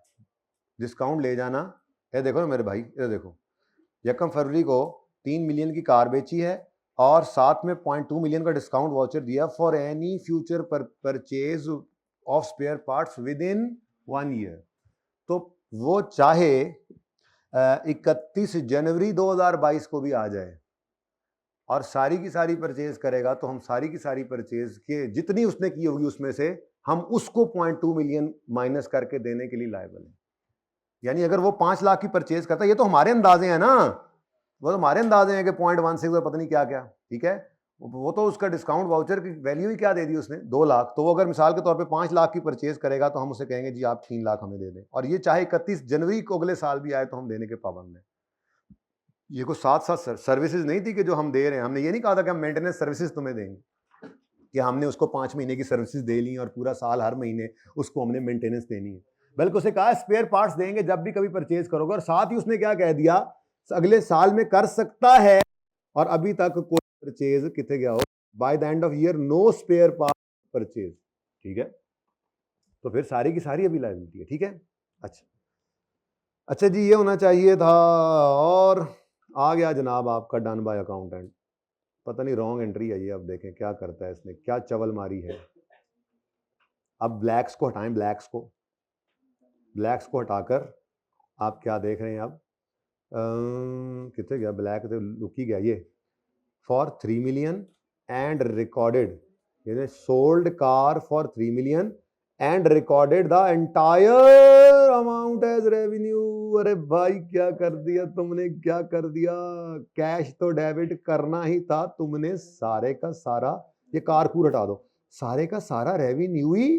डिस्काउंट ले जाना। ये देखो ना मेरे भाई, ये देखो, 1 फरवरी को 3 मिलियन की कार बेची है और साथ में 0.2 मिलियन का डिस्काउंट वाउचर दिया for any future purchase of spare parts within 1 year. तो वो चाहे 31 जनवरी 2022 को भी आ जाए और सारी की सारी परचेज करेगा, तो हम सारी की सारी परचेज के जितनी उसने की होगी उसमें से हम उसको 0.2 मिलियन माइनस करके देने के लिए लायबल है। यानी अगर वो 5 लाख की परचेज करता है, ये तो हमारे अंदाजे हैं ना, वो तो हमारे अंदाजे हैं कि 0.16 पता नहीं क्या क्या, ठीक है। वो तो उसका डिस्काउंट वाउचर की वैल्यू ही क्या दे दी उसने, 2 लाख। तो वो अगर मिसाल के तौर पे 5 लाख की परचेज करेगा तो हम उसे कहेंगे जी आप 3 लाख हमें दे दें, और ये चाहे 31 जनवरी को अगले साल भी आए तो हम देने के पाबंद हैं। ये को साथ साथ सर्विसेज नहीं थी कि जो हम दे रहे हैं, हमने ये नहीं कहा था कि हम मेंटेनेंस सर्विसेज तुम्हें देंगे, कि हमने उसको 5 महीने की सर्विसेज दे ली और पूरा साल हर महीने उसको हमने मेंटेनेंस देनी है। बल्कि उसे कहा स्पेयर पार्ट्स देंगे जब भी कभी परचेज करोगे, और साथ ही उसने क्या कह दिया, अगले साल में कर सकता है, और अभी तक कोई परचेज कितने गया हो, by the end of year no spare part purchase, ठीक है। तो फिर सारी की सारी अभी लायबिलिटी है, ठीक है। अच्छा जी, ये होना चाहिए था। और आ गया जनाब आपका डन बाय अकाउंटेंट, पता नहीं रॉन्ग एंट्री है ये, अब देखें क्या करता है इसने, क्या चवल मारी है। अब ब्लैक्स को हटाएं, ब्लैक्स को हटाकर आप क्या देख रहे हैं अब, कितने गया ब्लैक, तो लुक ही गया ये, फॉर 3 मिलियन एंड रिकॉर्डेड, यानी sold car for 3 million and recorded the entire amount as revenue. अरे भाई क्या कर दिया तुमने, क्या कर दिया, कैश तो डेबिट करना ही था तुमने, सारे का सारा, ये कारकूर हटा दो, सारे का सारा रेवेन्यू ही,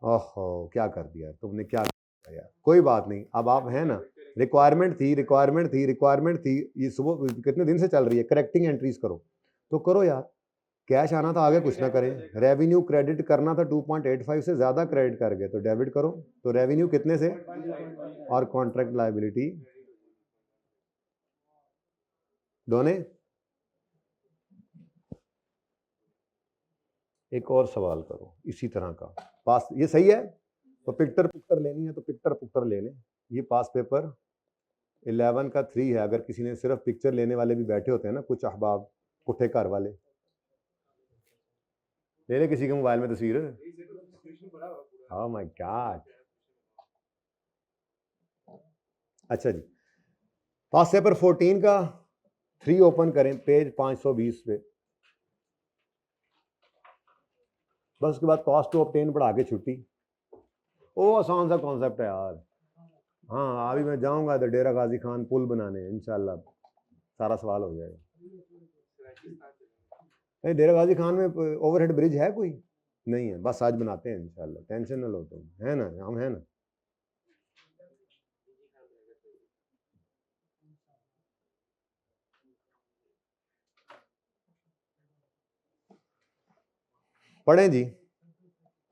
ओहो क्या कर दिया तुमने, क्या कर दिया यार। कोई बात नहीं, अब आप है ना, रिक्वायरमेंट थी, ये सुबह कितने दिन से चल रही है, करेक्टिंग एंट्रीज करो तो करो यार, कैश आना था आगे कुछ ना करें, रेवेन्यू क्रेडिट करना था 2.85 से ज्यादा क्रेडिट कर गए तो डेबिट करो, तो रेवेन्यू कितने से, और कॉन्ट्रैक्ट लायबिलिटी दोनों। एक और सवाल करो इसी तरह का, पास ये सही है, तो पिक्टर लेनी है तो पिक्टर ले लें, ये पास पेपर 11 का 3 है। अगर किसी ने सिर्फ पिक्चर लेने वाले भी बैठे होते हैं ना, कुछ अहबाब पुट्ठे घर वाले, ले ले किसी के मोबाइल में तस्वीर, ओह माय गॉड। अच्छा जी, पास पेपर 14 का 3 ओपन करें, पेज 520 पे, बस उसके बाद कॉस्ट टू ऑब्टेन पढ़ा के छुट्टी। ओ आसान सा कॉन्सेप्ट है यार। हाँ अभी मैं जाऊंगा तो डेरा गाजी खान पुल बनाने, इंशाल्लाह सारा सवाल हो जाएगा। नहीं डेरा गाजी खान में ओवरहेड ब्रिज है कोई नहीं है, बस आज बनाते हैं इंशाल्लाह, टेंशन ना लो तुम, है ना, हम है ना। पढ़ें जी,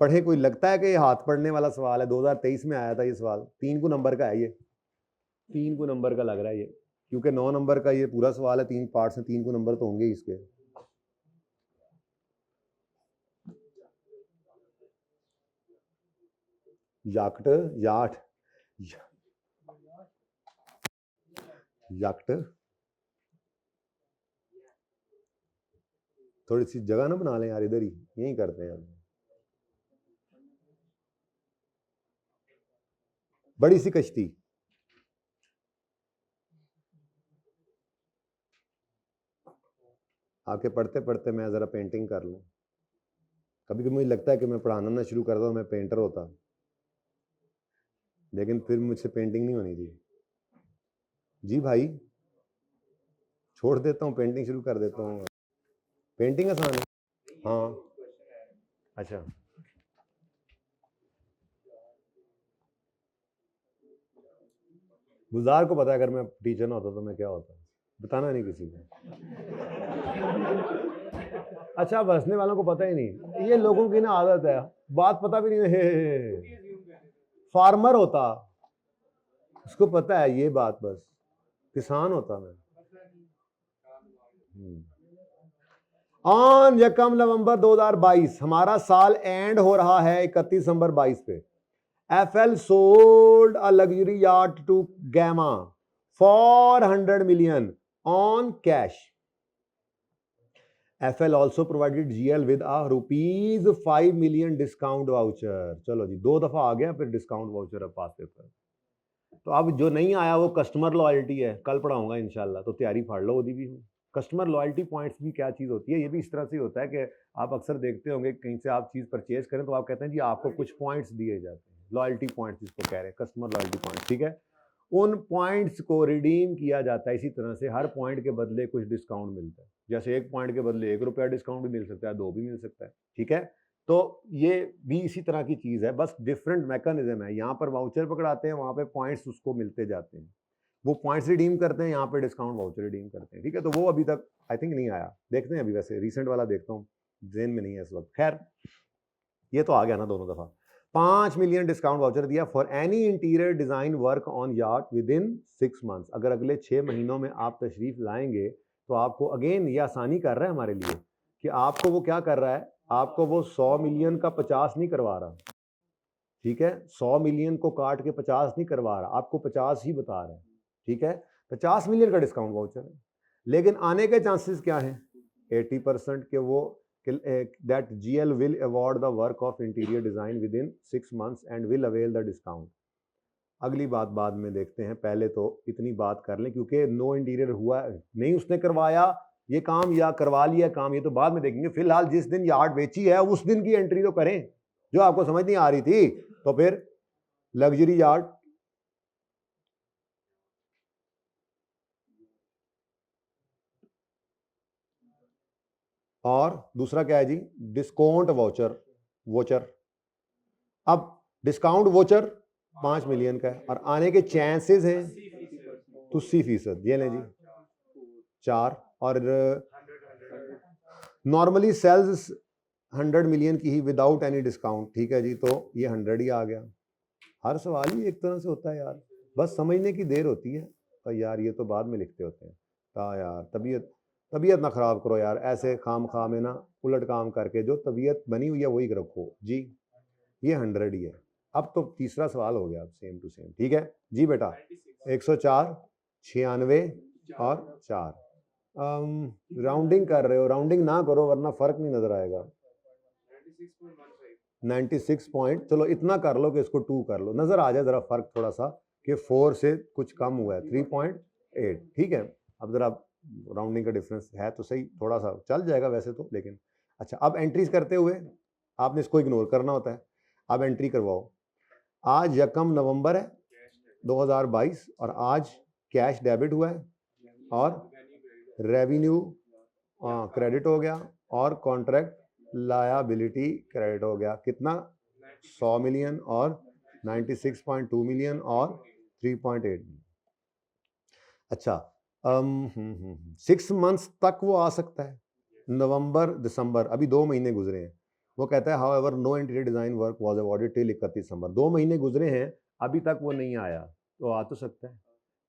पढ़ें। कोई लगता है कि ये हाथ पढ़ने वाला सवाल है, 2023 में आया था ये सवाल, 3 को नंबर का है ये, 3 को नंबर का लग रहा है ये, क्योंकि 9 नंबर का ये पूरा सवाल है, 3 पार्ट्स हैं, 3 को नंबर तो होंगे इसके। याक्ट, याट, याक्ट, थोड़ी सी जगह ना बना लें यार, इधर ही यही करते हैं। बड़ी सी कश्ती, आके पढ़ते पढ़ते मैं जरा पेंटिंग कर लूं। कभी कभी मुझे लगता है कि मैं पढ़ाना ना शुरू करता हूं, मैं पेंटर होता, लेकिन फिर मुझसे पेंटिंग नहीं होनी थी। जी भाई, छोड़ देता हूँ, पेंटिंग शुरू कर देता हूँ। पेंटिंग आसान है। हाँ, अच्छा, गुजार को पता है अगर मैं टीचर ना होता तो मैं क्या होता, बताना नहीं किसी को। अच्छा, बसने वालों को पता ही नहीं, ये लोगों की ना आदत है, बात पता भी नहीं है। फार्मर होता, उसको पता है ये बात, बस किसान होता मैं। ऑन यकम नवंबर 2022 हमारा साल एंड हो रहा है 31 दिसंबर 22 पे। FL sold a luxury yacht to Gamma for 100 million on cash. FL also provided GL with a rupees 5 million discount voucher. चलो जी, 2 दफा आ गया, फिर डिस्काउंट वाउचर अब पास पेपर। तो अब जो नहीं आया वो कस्टमर लॉयल्टी है, कल पढ़ाऊंगा इंशाल्लाह, तो तैयारी फाड़ लो। वो भी कस्टमर लॉयल्टी पॉइंट्स भी क्या चीज़ होती है, ये भी इस तरह से होता है कि आप अक्सर देखते होंगे कहीं से आप चीज़ परचेज करें तो आप कहते हैं जी आपको कुछ पॉइंट्स दिए जाते हैं, लॉयल्टी पॉइंट्स जिसको कह रहे हैं, कस्टमर लॉयल्टी पॉइंट्स, ठीक है। उन पॉइंट्स को रिडीम किया जाता है, इसी तरह से हर पॉइंट के बदले कुछ डिस्काउंट मिलता है। जैसे 1 पॉइंट के बदले 1 रुपया डिस्काउंट भी मिल सकता है, 2 भी मिल सकता है, ठीक है। तो ये भी इसी तरह की चीज़ है, बस डिफरेंट मैकेनिज्म है। यहाँ पर वाउचर पकड़ाते हैं, वहाँ पे पॉइंट्स उसको मिलते जाते हैं, वो पॉइंट्स रिडीम करते हैं, यहाँ पे डिस्काउंट वाउचर रिडीम करते हैं, ठीक है। तो वो अभी तक आई थिंक नहीं आया, देखते हैं अभी, वैसे रिसेंट वाला देखता हूँ, जेन में नहीं है इस वक्त। खैर, ये तो आ गया ना दोनों दफा। 5 मिलियन डिस्काउंट वाउचर दिया for any interior design work on yard with in 6 months. अगर अगले 6 महीनों में आप तशरीफ लाएंगे तो आपको, अगेन ये आसानी कर रहा है हमारे लिए कि आपको वो क्या कर रहा है, आपको वो 100 मिलियन का 50 नहीं करवा रहा, ठीक है। 100 मिलियन को काट के 50 नहीं करवा रहा, आपको 50 ही बता रहा है, ठीक है। 50 मिलियन का डिस्काउंट वाउचर है, लेकिन आने के चांसेस क्या हैं, 80% के वो that GL will award the work of interior design within 6 months and will avail the discount। अगली बात बाद में देखते हैं, पहले तो इतनी बात कर लें, क्योंकि नो इंटीरियर हुआ नहीं, उसने करवाया ये काम या करवा लिया काम, ये तो बाद में देखेंगे। फिलहाल जिस दिन यार्ड बेची है उस दिन की एंट्री तो करें, जो आपको समझ नहीं आ रही थी। तो फिर लग्जरी यार्ड, और दूसरा क्या है जी, डिस्काउंट वाउचर, वोचर। अब डिस्काउंट वोचर 5 मिलियन का है और आने के चांसेस हैं 80%, ये लें जी 4, और नॉर्मली सेल्स 100 मिलियन की ही विदाउट एनी डिस्काउंट, ठीक है जी। तो ये 100 ही आ गया। हर सवाल ही एक तरह से होता है यार, बस समझने की देर होती है। तो यार ये तो बाद में लिखते होते हैं, हाँ यार, तबीयत ना ख़राब करो यार, ऐसे खाम खा में ना उलट काम करके, जो तबीयत बनी हुई है वही रखो जी। ये 100 ही है। अब तो तीसरा सवाल हो गया, सेम टू सेम, ठीक है जी बेटा। 104, 96 और 4। राउंडिंग कर रहे हो, राउंडिंग ना करो वरना फर्क नहीं नजर आएगा। 96 पॉइंट, चलो इतना कर लो कि इसको 2 कर लो, नजर आ जाए जरा फर्क थोड़ा सा कि 4 से कुछ कम हुआ है, 3.8, ठीक है। अब जरा राउंडिंग का डिफरेंस है तो सही, थोड़ा सा चल जाएगा वैसे तो, लेकिन अच्छा। अब एंट्रीज करते हुए आपने इसको इग्नोर करना होता है। अब एंट्री करवाओ। आज यकम नवंबर है 2022 और आज कैश डेबिट हुआ है और रेवेन्यू क्रेडिट हो गया और कॉन्ट्रैक्ट लायबिलिटी क्रेडिट हो गया। कितना, 100 मिलियन और 96.2 मिलियन और 3.8 मिलियन। अच्छा, 6 मंथ्स तक वो आ सकता है, नवंबर दिसंबर, अभी 2 महीने गुजरे हैं। वो कहता है however no interior design work was awarded till 31 दिसंबर। 2 महीने गुजरे हैं, अभी तक वो नहीं आया, तो आ तो सकता है,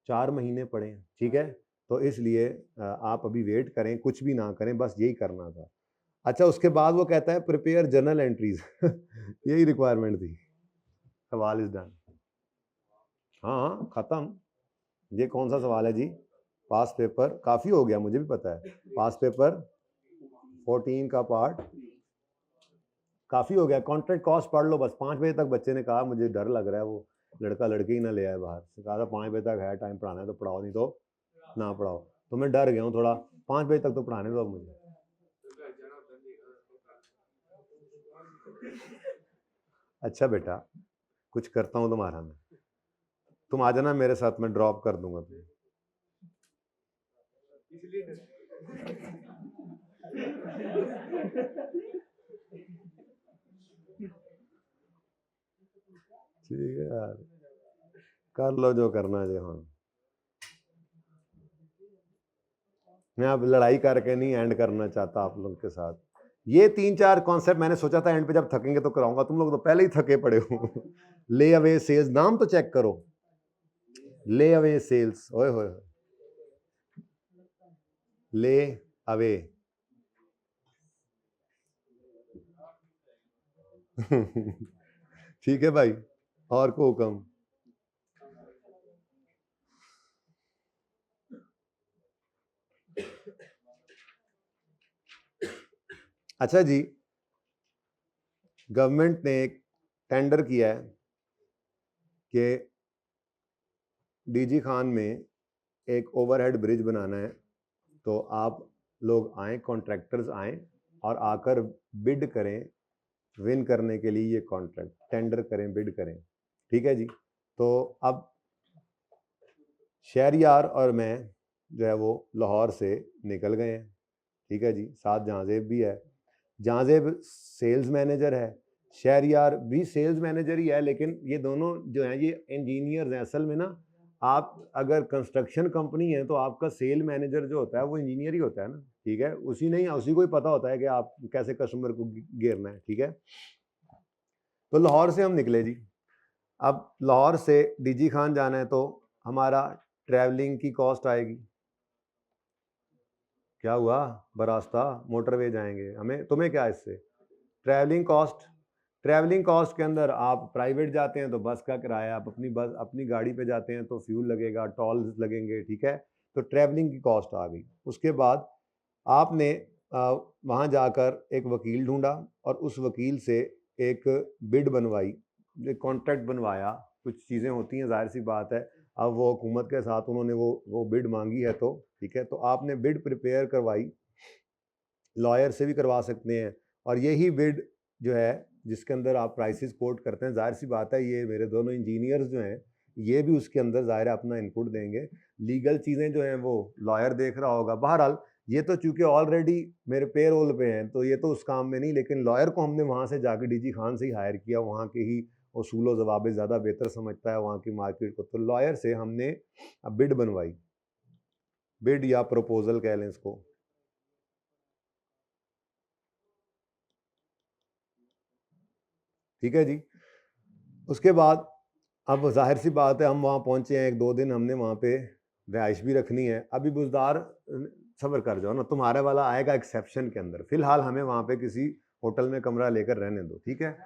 4 महीने पड़े हैं, ठीक है। तो इसलिए आप अभी वेट करें, कुछ भी ना करें, बस यही करना था। अच्छा, उसके बाद वो कहता है प्रिपेयर जर्नल एंट्रीज यही रिक्वायरमेंट थी, सवाल इज डन। हाँ खत्म। ये कौन सा सवाल है जी? पास पेपर काफी हो गया, मुझे भी पता है। पास पेपर 14 का पार्ट काफी हो गया। कॉन्ट्रैक्ट कॉस्ट पढ़ लो बस। 5 बजे तक बच्चे ने कहा मुझे डर लग रहा है, वो लड़का लड़की ही ना ले आए बाहर से। कहा था 5 बजे तक है टाइम, पढ़ाना है तो पढ़ाओ, नहीं तो ना पढ़ाओ। तो मैं डर गया हूँ थोड़ा। 5 बजे तक तो पढ़ाने दो अब मुझे। अच्छा बेटा, कुछ करता हूँ तुम्हारा मैं। तुम आ जाना मेरे साथ, मैं ड्रॉप कर दूंगा तुम्हें। ठीक है यार, कर लो जो करना है। हाँ, मैं अब लड़ाई करके नहीं एंड करना चाहता आप लोगों के साथ। ये 3-4 कॉन्सेप्ट मैंने सोचा था एंड पे जब थकेंगे तो कराऊंगा। तुम लोग तो पहले ही थके पड़े हो। ले अवे सेल्स, नाम तो चेक करो। ले अवे सेल्स, ओए होए, ले अवे। ठीक है भाई, और को हुक्म। अच्छा जी, गवर्नमेंट ने एक टेंडर किया है कि डीजी खान में एक ओवरहेड ब्रिज बनाना है। तो आप लोग आए, कॉन्ट्रैक्टर्स आए और आकर बिड करें, विन करने के लिए ये कॉन्ट्रैक्ट टेंडर करें, बिड करें। ठीक है जी। तो अब शहरियार और मैं जो है वो लाहौर से निकल गए हैं। ठीक है जी, साथ जहांजेब भी है। जहांजेब सेल्स मैनेजर है, शहरियार भी सेल्स मैनेजर ही है, लेकिन ये दोनों जो हैं ये इंजीनियर्स हैं। असल में ना, आप अगर कंस्ट्रक्शन कंपनी है तो आपका सेल मैनेजर जो होता है वो इंजीनियर ही होता है ना। ठीक है, उसी को ही पता होता है कि आप कैसे कस्टमर को घेरना है। ठीक है, तो लाहौर से हम निकले जी। अब लाहौर से डीजी खान जाना है तो हमारा ट्रैवलिंग की कॉस्ट आएगी। क्या हुआ, बरास्ता मोटरवे जाएंगे हमें, तुम्हें क्या इससे? ट्रैवलिंग कॉस्ट, ट्रैवलिंग कॉस्ट के अंदर आप प्राइवेट जाते हैं तो बस का किराया, आप अपनी बस अपनी गाड़ी पे जाते हैं तो फ्यूल लगेगा, टोल्स लगेंगे। ठीक है, तो ट्रैवलिंग की कॉस्ट आ गई। उसके बाद आपने वहाँ जाकर एक वकील ढूंढा और उस वकील से एक बिड बनवाई, एक कॉन्ट्रैक्ट बनवाया। कुछ चीज़ें होती हैं, जाहिर सी बात है। अब वो हुकूमत के साथ उन्होंने वो बिड मांगी है तो ठीक है, तो आपने बिड प्रिपेयर करवाई। लॉयर से भी करवा सकते हैं। और यही बिड जो है जिसके अंदर आप प्राइसेस कोट करते हैं, जाहिर सी बात है ये मेरे दोनों इंजीनियर्स जो हैं ये भी उसके अंदर ज़ाहिर है अपना इनपुट देंगे। लीगल चीज़ें जो हैं वो लॉयर देख रहा होगा। बहरहाल ये तो चूंकि ऑलरेडी मेरे पेरोल पे हैं तो ये तो उस काम में नहीं, लेकिन लॉयर को हमने वहाँ से जाके डीजी खान से ही हायर किया। वहाँ के ही उसूल व ज़वाबित ज़्यादा बेहतर समझता है वहाँ की मार्केट को। तो लॉयर से हमने बिड बनवाई, बिड या प्रपोजल कह लें इसको। ठीक है जी। उसके बाद अब जाहिर सी बात है हम वहाँ पहुँचे हैं, 1-2 दिन हमने वहाँ पे रिहाइश भी रखनी है। अभी बुजदार सब्र कर जाओ ना, तुम्हारे वाला आएगा एक्सेप्शन के अंदर। फिलहाल हमें वहाँ पे किसी होटल में कमरा लेकर रहने दो। ठीक है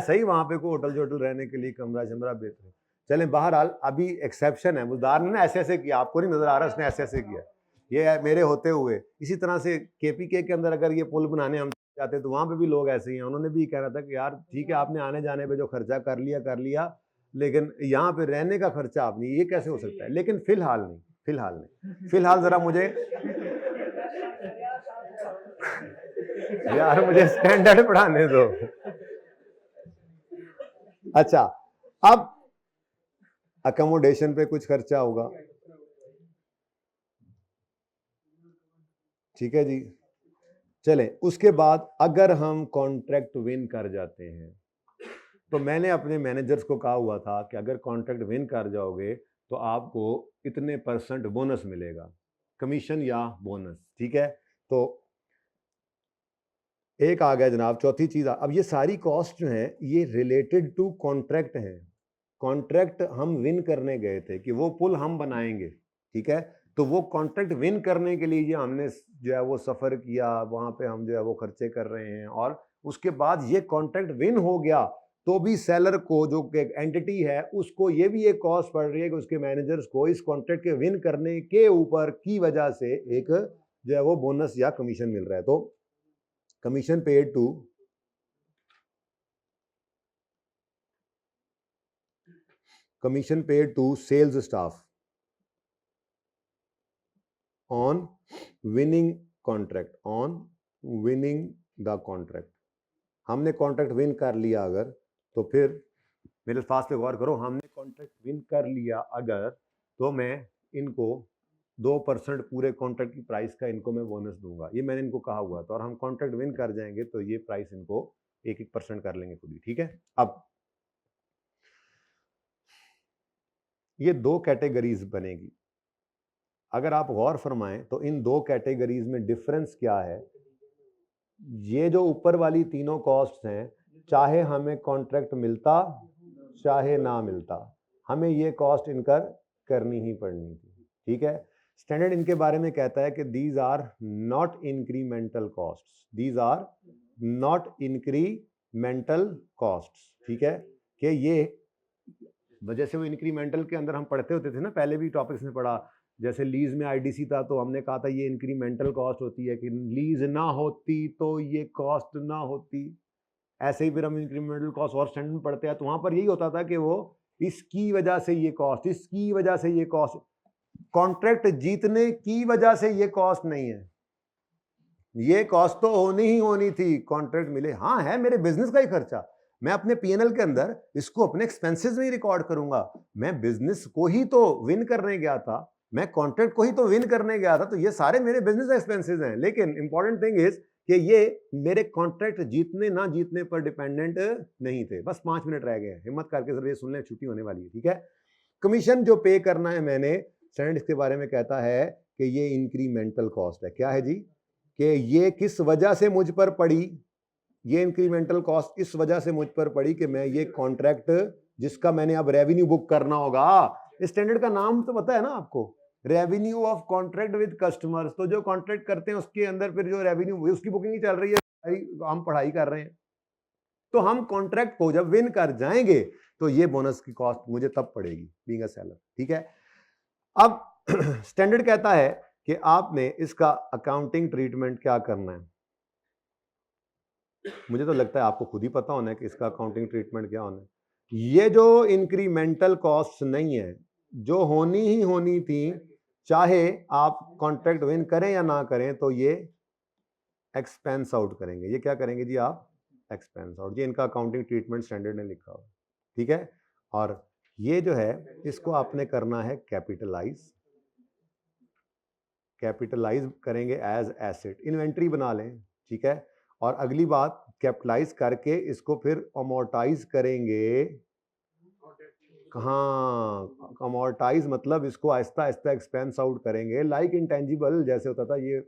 सही, वहाँ पे कोई होटल शोटल रहने के लिए कमरा शमरा बेहतर है। चलें, बहरहाल अभी एक्सेप्शन है। बुजदार ने ना ऐसे ऐसे किया, आपको नहीं नजर आ रहा उसने ऐसे ऐसे किया, ये मेरे होते हुए। इसी तरह से केपीके के अंदर अगर ये पुल बनाने हम जाते तो वहाँ पे भी लोग ऐसे ही हैं। उन्होंने भी कह रहा था कि यार ठीक है आपने आने जाने पे जो खर्चा कर लिया, लेकिन यहाँ पे रहने का खर्चा आप नहीं, ये कैसे हो सकता है? लेकिन फिलहाल नहीं, फिलहाल जरा मुझे यार मुझे स्टैंडर्ड पढ़ाने दो। अच्छा, अब अकोमोडेशन पे कुछ खर्चा होगा। ठीक है जी। चलें, उसके बाद अगर हम कॉन्ट्रैक्ट विन कर जाते हैं तो मैंने अपने मैनेजर्स को कहा हुआ था कि अगर कॉन्ट्रैक्ट विन कर जाओगे तो आपको इतने % बोनस मिलेगा, कमीशन या बोनस। ठीक है, तो एक आ गया जनाब। चौथी चीज, अब ये सारी कॉस्ट जो है ये रिलेटेड टू कॉन्ट्रैक्ट हैं। कॉन्ट्रैक्ट हम विन करने गए थे कि वो पुल हम बनाएंगे। ठीक है, तो वो कॉन्ट्रैक्ट विन करने के लिए ये हमने जो है वो सफ़र किया, वहाँ पे हम जो है वो खर्चे कर रहे हैं और उसके बाद ये कॉन्ट्रैक्ट विन हो गया तो भी सेलर को, जो एंटिटी है, उसको ये भी एक कॉस्ट पड़ रही है कि उसके मैनेजर्स को इस कॉन्ट्रैक्ट के विन करने के ऊपर की वजह से एक जो है वो बोनस या कमीशन मिल रहा है। तो commission paid to sales staff on winning contract, on winning the contract. हमने कॉन्ट्रैक्ट विन कर लिया अगर, तो फिर मेरे पास पे गौर करो, हमने कॉन्ट्रैक्ट विन कर लिया अगर, तो मैं इनको 2% पूरे कॉन्ट्रैक्ट की प्राइस का इनको मैं बोनस दूंगा। ये मैंने इनको कहा हुआ था, और हम कॉन्ट्रैक्ट विन कर जाएंगे तो ये प्राइस इनको 1% कर लेंगे खुद ही, ठीक है। अब ये 2 कैटेगरीज बनेगी। अगर आप गौर फरमाएं तो इन 2 कैटेगरीज में डिफरेंस क्या है। ये जो ऊपर वाली तीनों कॉस्ट हैं, चाहे हमें कॉन्ट्रैक्ट मिलता चाहे ना मिलता, हमें ये कॉस्ट इनकर करनी ही पड़नी थी, ठीक है। स्टैंडर्ड इनके बारे में कहता है कि these are not incremental costs, these are not incremental costs, ठीक है। कि ये वजह से वो इंक्रीमेंटल के अंदर हम पढ़ते होते थे ना, पहले भी टॉपिक्स में पढ़ा, जैसे लीज में आईडीसी था तो हमने कहा था ये इंक्रीमेंटल कॉस्ट होती है कि लीज ना होती तो ये कॉस्ट ना होती। ऐसे ही फिर हम इंक्रीमेंटल कॉस्ट और स्टैंडर्ड में पढ़ते हैं, तो वहां पर यही होता था कि वो इसकी वजह से ये कॉस्ट, इसकी वजह से ये कॉस्ट। कॉन्ट्रैक्ट जीतने की वजह से ये कॉस्ट नहीं है, ये कॉस्ट तो होनी ही होनी थी, कॉन्ट्रैक्ट मिले। हाँ है मेरे बिजनेस का ही खर्चा, मैं अपने पीएनएल के अंदर इसको अपने एक्सपेंसेस में ही रिकॉर्ड करूंगा। मैं बिजनेस को ही तो विन करने गया था, मैं कॉन्ट्रैक्ट को ही तो विन करने गया था, तो ये सारे मेरे बिजनेस एक्सपेंसेस हैं। लेकिन इंपॉर्टेंट थिंग इज कि ये मेरे कॉन्ट्रैक्ट जीतने ना जीतने पर डिपेंडेंट नहीं थे। बस 5 मिनट रह गए, हिम्मत करके जरा ये सुन लें, छुट्टी होने वाली है, ठीक है। कमीशन जो पे करना है मैंने, स्टैंडर्ड इसके बारे में कहता है कि ये इंक्रीमेंटल कॉस्ट है। क्या है जी? कि ये किस वजह से मुझ पर पड़ी, ये इंक्रीमेंटल कॉस्ट इस वजह से मुझ पर पड़ी कि मैं ये कॉन्ट्रैक्ट जिसका मैंने अब रेवेन्यू बुक करना होगा, स्टैंडर्ड का नाम तो पता है ना आपको, revenue of contract with customers. तो जो कॉन्ट्रैक्ट करते हैं उसके अंदर फिर जो रेवेन्यू, उसकी बुकिंग ही चल रही है, हम पढ़ाई कर रहे हैं। तो हम कॉन्ट्रैक्ट को जब विन कर जाएंगे तो ये बोनस की कॉस्ट मुझे तब पड़ेगी बीइंग अ सेलर, ठीक है। अब स्टैंडर्ड कहता है कि आपने इसका अकाउंटिंग ट्रीटमेंट क्या करना है। मुझे तो लगता है आपको खुद ही पता होना है कि इसका अकाउंटिंग ट्रीटमेंट क्या होना है। ये जो इंक्रीमेंटल कॉस्ट नहीं है, जो होनी ही होनी थी, चाहे आप कॉन्ट्रैक्ट विन करें या ना करें, तो ये एक्सपेंस आउट करेंगे। ये क्या करेंगे जी? आप एक्सपेंस आउट। ये इनका अकाउंटिंग ट्रीटमेंट स्टैंडर्ड ने लिखा हुआ, ठीक है। और ये जो है इसको आपने करना है कैपिटलाइज, कैपिटलाइज करेंगे एज एसेट, इन्वेंट्री बना लें, ठीक है। और अगली बात, कैपिटलाइज करके इसको फिर अमोर्टाइज करेंगे। हाँ, अमोर्टाइज मतलब इसको आहिस्ता आहिस्ता एक्सपेंस आउट करेंगे, लाइक इंटेंजिबल जैसे होता था ये।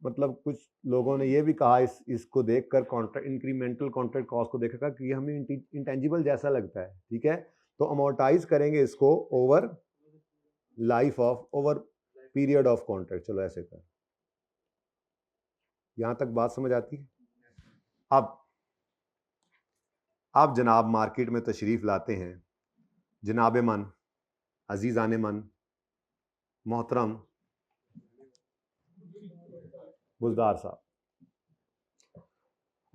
मतलब कुछ लोगों ने ये भी कहा इसको देखकर, कॉन्ट्रैक्ट इंक्रीमेंटल कॉन्ट्रैक्ट कॉस्ट को देखा कि ये हमें इंटेंजिबल जैसा लगता है, ठीक है। तो अमोर्टाइज करेंगे इसको over life of, over period of contract. चलो ऐसे कर, यहां तक बात समझ आती है। अब आप जनाब मार्केट में तशरीफ लाते हैं, जनाब मन, अजीजान मन, मोहतरम बुजदार साहब,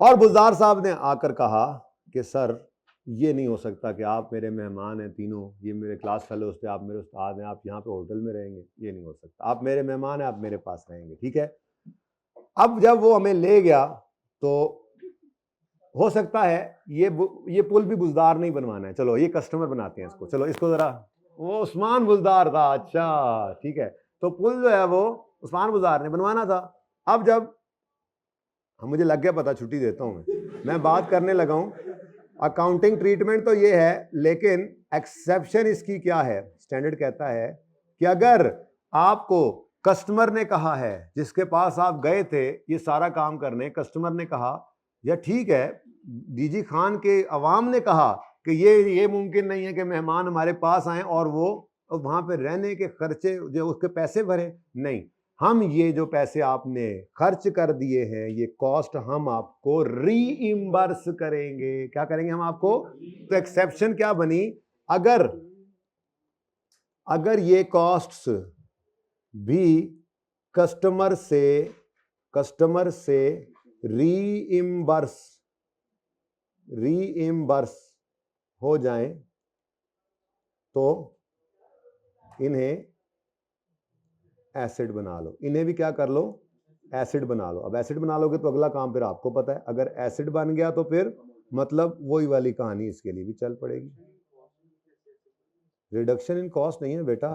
और बुजदार साहब ने आकर कहा कि सर ये नहीं हो सकता कि आप मेरे मेहमान हैं तीनों, ये मेरे क्लास फेलोज थे, आप मेरे उस्ताद हैं, आप यहाँ पे होटल में रहेंगे, ये नहीं हो सकता। आप मेरे मेहमान हैं, आप मेरे पास रहेंगे, ठीक है। अब जब वो हमें ले गया तो हो सकता है ये पुल भी बुजदार नहीं बनवाना है, चलो ये कस्टमर बनाते हैं इसको, चलो इसको जरा, वो उस्मान बुजदार था, अच्छा ठीक है। तो पुल जो है वो उस्मान बुजदार ने बनवाना था। अब जब मुझे लग गया पता, छुट्टी देता हूं मैं बात करने लगा हूं। अकाउंटिंग ट्रीटमेंट तो ये है, लेकिन एक्सेप्शन इसकी क्या है? स्टैंडर्ड कहता है कि अगर आपको कस्टमर ने कहा है, जिसके पास आप गए थे ये सारा काम करने, कस्टमर ने कहा या ठीक है डीजी खान के अवाम ने कहा कि ये मुमकिन नहीं है कि मेहमान हमारे पास आए और वो वहां पे रहने के खर्चे जो उसके पैसे भरे, नहीं, हम ये जो पैसे आपने खर्च कर दिए हैं ये कॉस्ट हम आपको रीइंबर्स करेंगे। क्या करेंगे हम आपको? तो एक्सेप्शन क्या बनी? अगर ये कॉस्ट्स भी कस्टमर से रीइंबर्स हो जाएं तो इन्हें एसिड बना लो। इन्हें भी क्या कर लो? एसिड बना लो। अब एसिड बना लोगे तो अगला काम फिर आपको पता है, अगर एसिड बन गया तो फिर मतलब वही वाली कहानी इसके लिए भी चल पड़ेगी। रिडक्शन इन कॉस्ट नहीं है बेटा,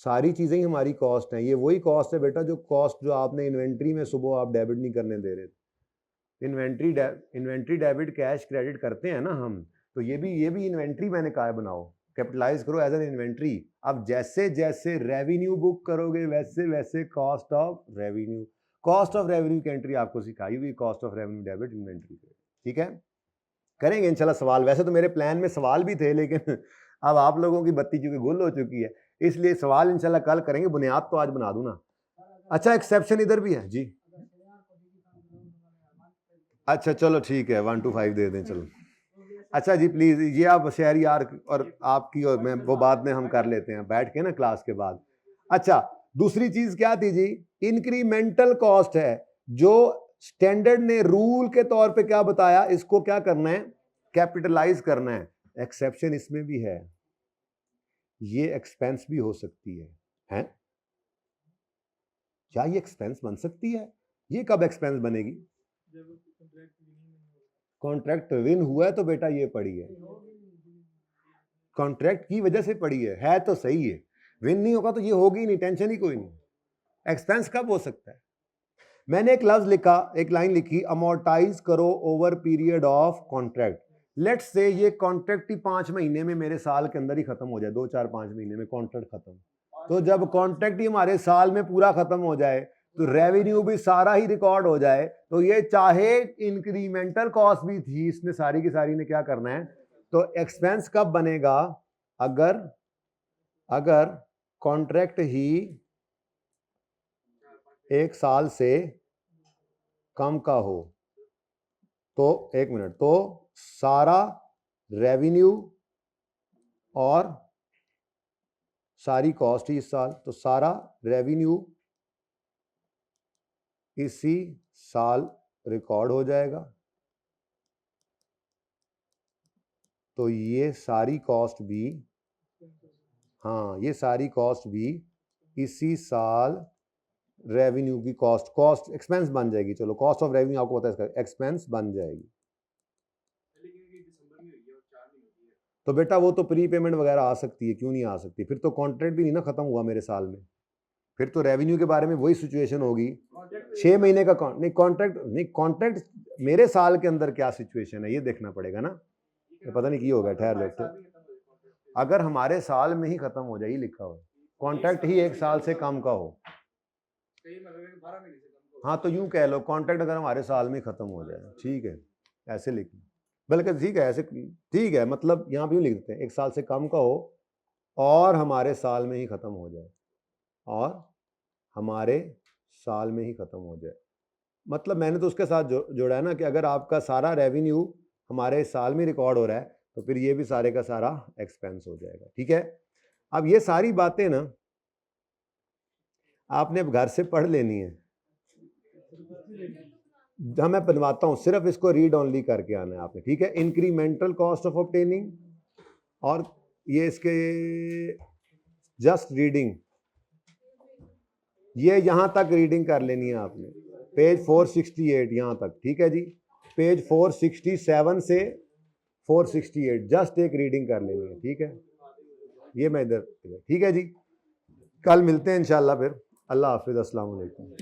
सारी चीजें ही हमारी कॉस्ट हैं। ये वही कॉस्ट है बेटा जो कॉस्ट जो आपने इन्वेंट्री में सुबह आप डेबिट नहीं करने दे रहे थे। इन्वेंट्री डेबिट कैश क्रेडिट करते हैं ना हम, तो ये भी इन्वेंट्री मैंने कहा है बनाओ, कैपिटलाइज करो एज एन इन्वेंट्री। अब जैसे जैसे रेवेन्यू बुक करोगे वैसे वैसे कॉस्ट ऑफ रेवेन्यू की एंट्री आपको सिखाई हुई, cost of revenue debit inventory. ठीक है, करेंगे इंशाल्लाह सवाल। वैसे तो मेरे प्लान में सवाल भी थे, लेकिन अब आप लोगों की बत्ती चूंकि गुल हो चुकी है, इसलिए सवाल इंशाल्लाह कल करेंगे। बुनियाद तो आज बना दूं ना। अच्छा, एक्सेप्शन इधर भी है जी। अच्छा चलो ठीक है, 1 to 5 दे दें चलो। अच्छा जी प्लीज, ये आप शेयर यार और आपकी और मैं वो बाद में हम कर लेते हैं बैठ के ना क्लास के बाद। अच्छा, दूसरी चीज क्या थी जी? इंक्रीमेंटल कॉस्ट है जो स्टैंडर्ड ने रूल के तौर पे क्या बताया, इसको क्या करना है? कैपिटलाइज करना है। एक्सेप्शन इसमें भी है, ये एक्सपेंस भी हो सकती है? क्या ये एक्सपेंस बन सकती है? ये कब एक्सपेंस बनेगी? कॉन्ट्रैक्ट विन हुआ है तो बेटा ये पड़ी है, कॉन्ट्रैक्ट की वजह से पड़ी है तो सही है। विन नहीं होगा तो ये होगी नहीं, टेंशन ही कोई नहीं। एक्सपेंस कब हो सकता है? मैंने एक लफ्ज लिखा, एक लाइन लिखी, अमोर्टाइज करो over period of contract. Let's say ये कॉन्ट्रैक्ट ही 5 महीने में मेरे साल के अंदर ही खत्म हो जाए, 2 4 5 महीने में कॉन्ट्रैक्ट खत्म। तो जब कॉन्ट्रैक्ट ही हमारे साल में पूरा खत्म हो जाए तो रेवेन्यू भी सारा ही रिकॉर्ड हो जाए, तो ये चाहे इंक्रीमेंटल कॉस्ट भी थी, इसने सारी की सारी ने क्या करना है? तो एक्सपेंस कब बनेगा? अगर कॉन्ट्रैक्ट ही 1 साल से कम का हो। तो 1 मिनट, तो सारा रेवेन्यू और सारी कॉस्ट ही इस साल, तो सारा रेवेन्यू इसी साल रिकॉर्ड हो जाएगा। तो ये सारी कॉस्ट भी, हाँ ये सारी कॉस्ट भी इसी साल रेवेन्यू की कॉस्ट एक्सपेंस बन जाएगी। चलो कॉस्ट ऑफ रेवेन्यू आपको पता है, इसका एक्सपेंस बन जाएगी। तो बेटा वो तो प्री पेमेंट वगैरह आ सकती है, क्यों नहीं आ सकती? फिर तो कॉन्ट्रैक्ट भी नहीं ना खत्म हुआ मेरे साल में, फिर तो रेवेन्यू के बारे में वही सिचुएशन होगी। 6 महीने का कॉन्ट्रैक्ट मेरे साल के अंदर क्या सिचुएशन है ये देखना पड़ेगा ना। ये पता नहीं की होगा, ठहर लेते। अगर हमारे साल में ही खत्म हो जाए, लिखा हो कॉन्ट्रैक्ट ही 1 साल से कम का हो, हाँ तो यूं कह लो कॉन्ट्रैक्ट अगर हमारे साल में खत्म हो जाए, ठीक है ऐसे लिख, बल्कि ठीक है ऐसे ठीक है, मतलब यहाँ पे यूं लिख देते हैं 1 साल से कम का हो और हमारे साल में ही खत्म हो जाए, और हमारे साल में ही खत्म हो जाए। मतलब मैंने तो उसके साथ जोड़ा है ना कि अगर आपका सारा रेवेन्यू हमारे साल में रिकॉर्ड हो रहा है तो फिर ये भी सारे का सारा एक्सपेंस हो जाएगा। ठीक है, अब ये सारी बातें ना आपने अब घर से पढ़ लेनी है। मैं बनवाता हूं, सिर्फ इसको रीड ओनली करके आना है आपने। ठीक है, इंक्रीमेंटल कॉस्ट ऑफ ऑब्टेनिंग, और ये इसके जस्ट रीडिंग, ये यहां तक रीडिंग कर लेनी है आपने, पेज 468 यहां तक। ठीक है जी, पेज 467 से 468 जस्ट एक रीडिंग कर लेनी है। ठीक है, ये मैं इधर, ठीक है जी, कल मिलते हैं इंशाल्लाह फिर। अल्लाह हाफिज, अस्सलाम वालेकुम।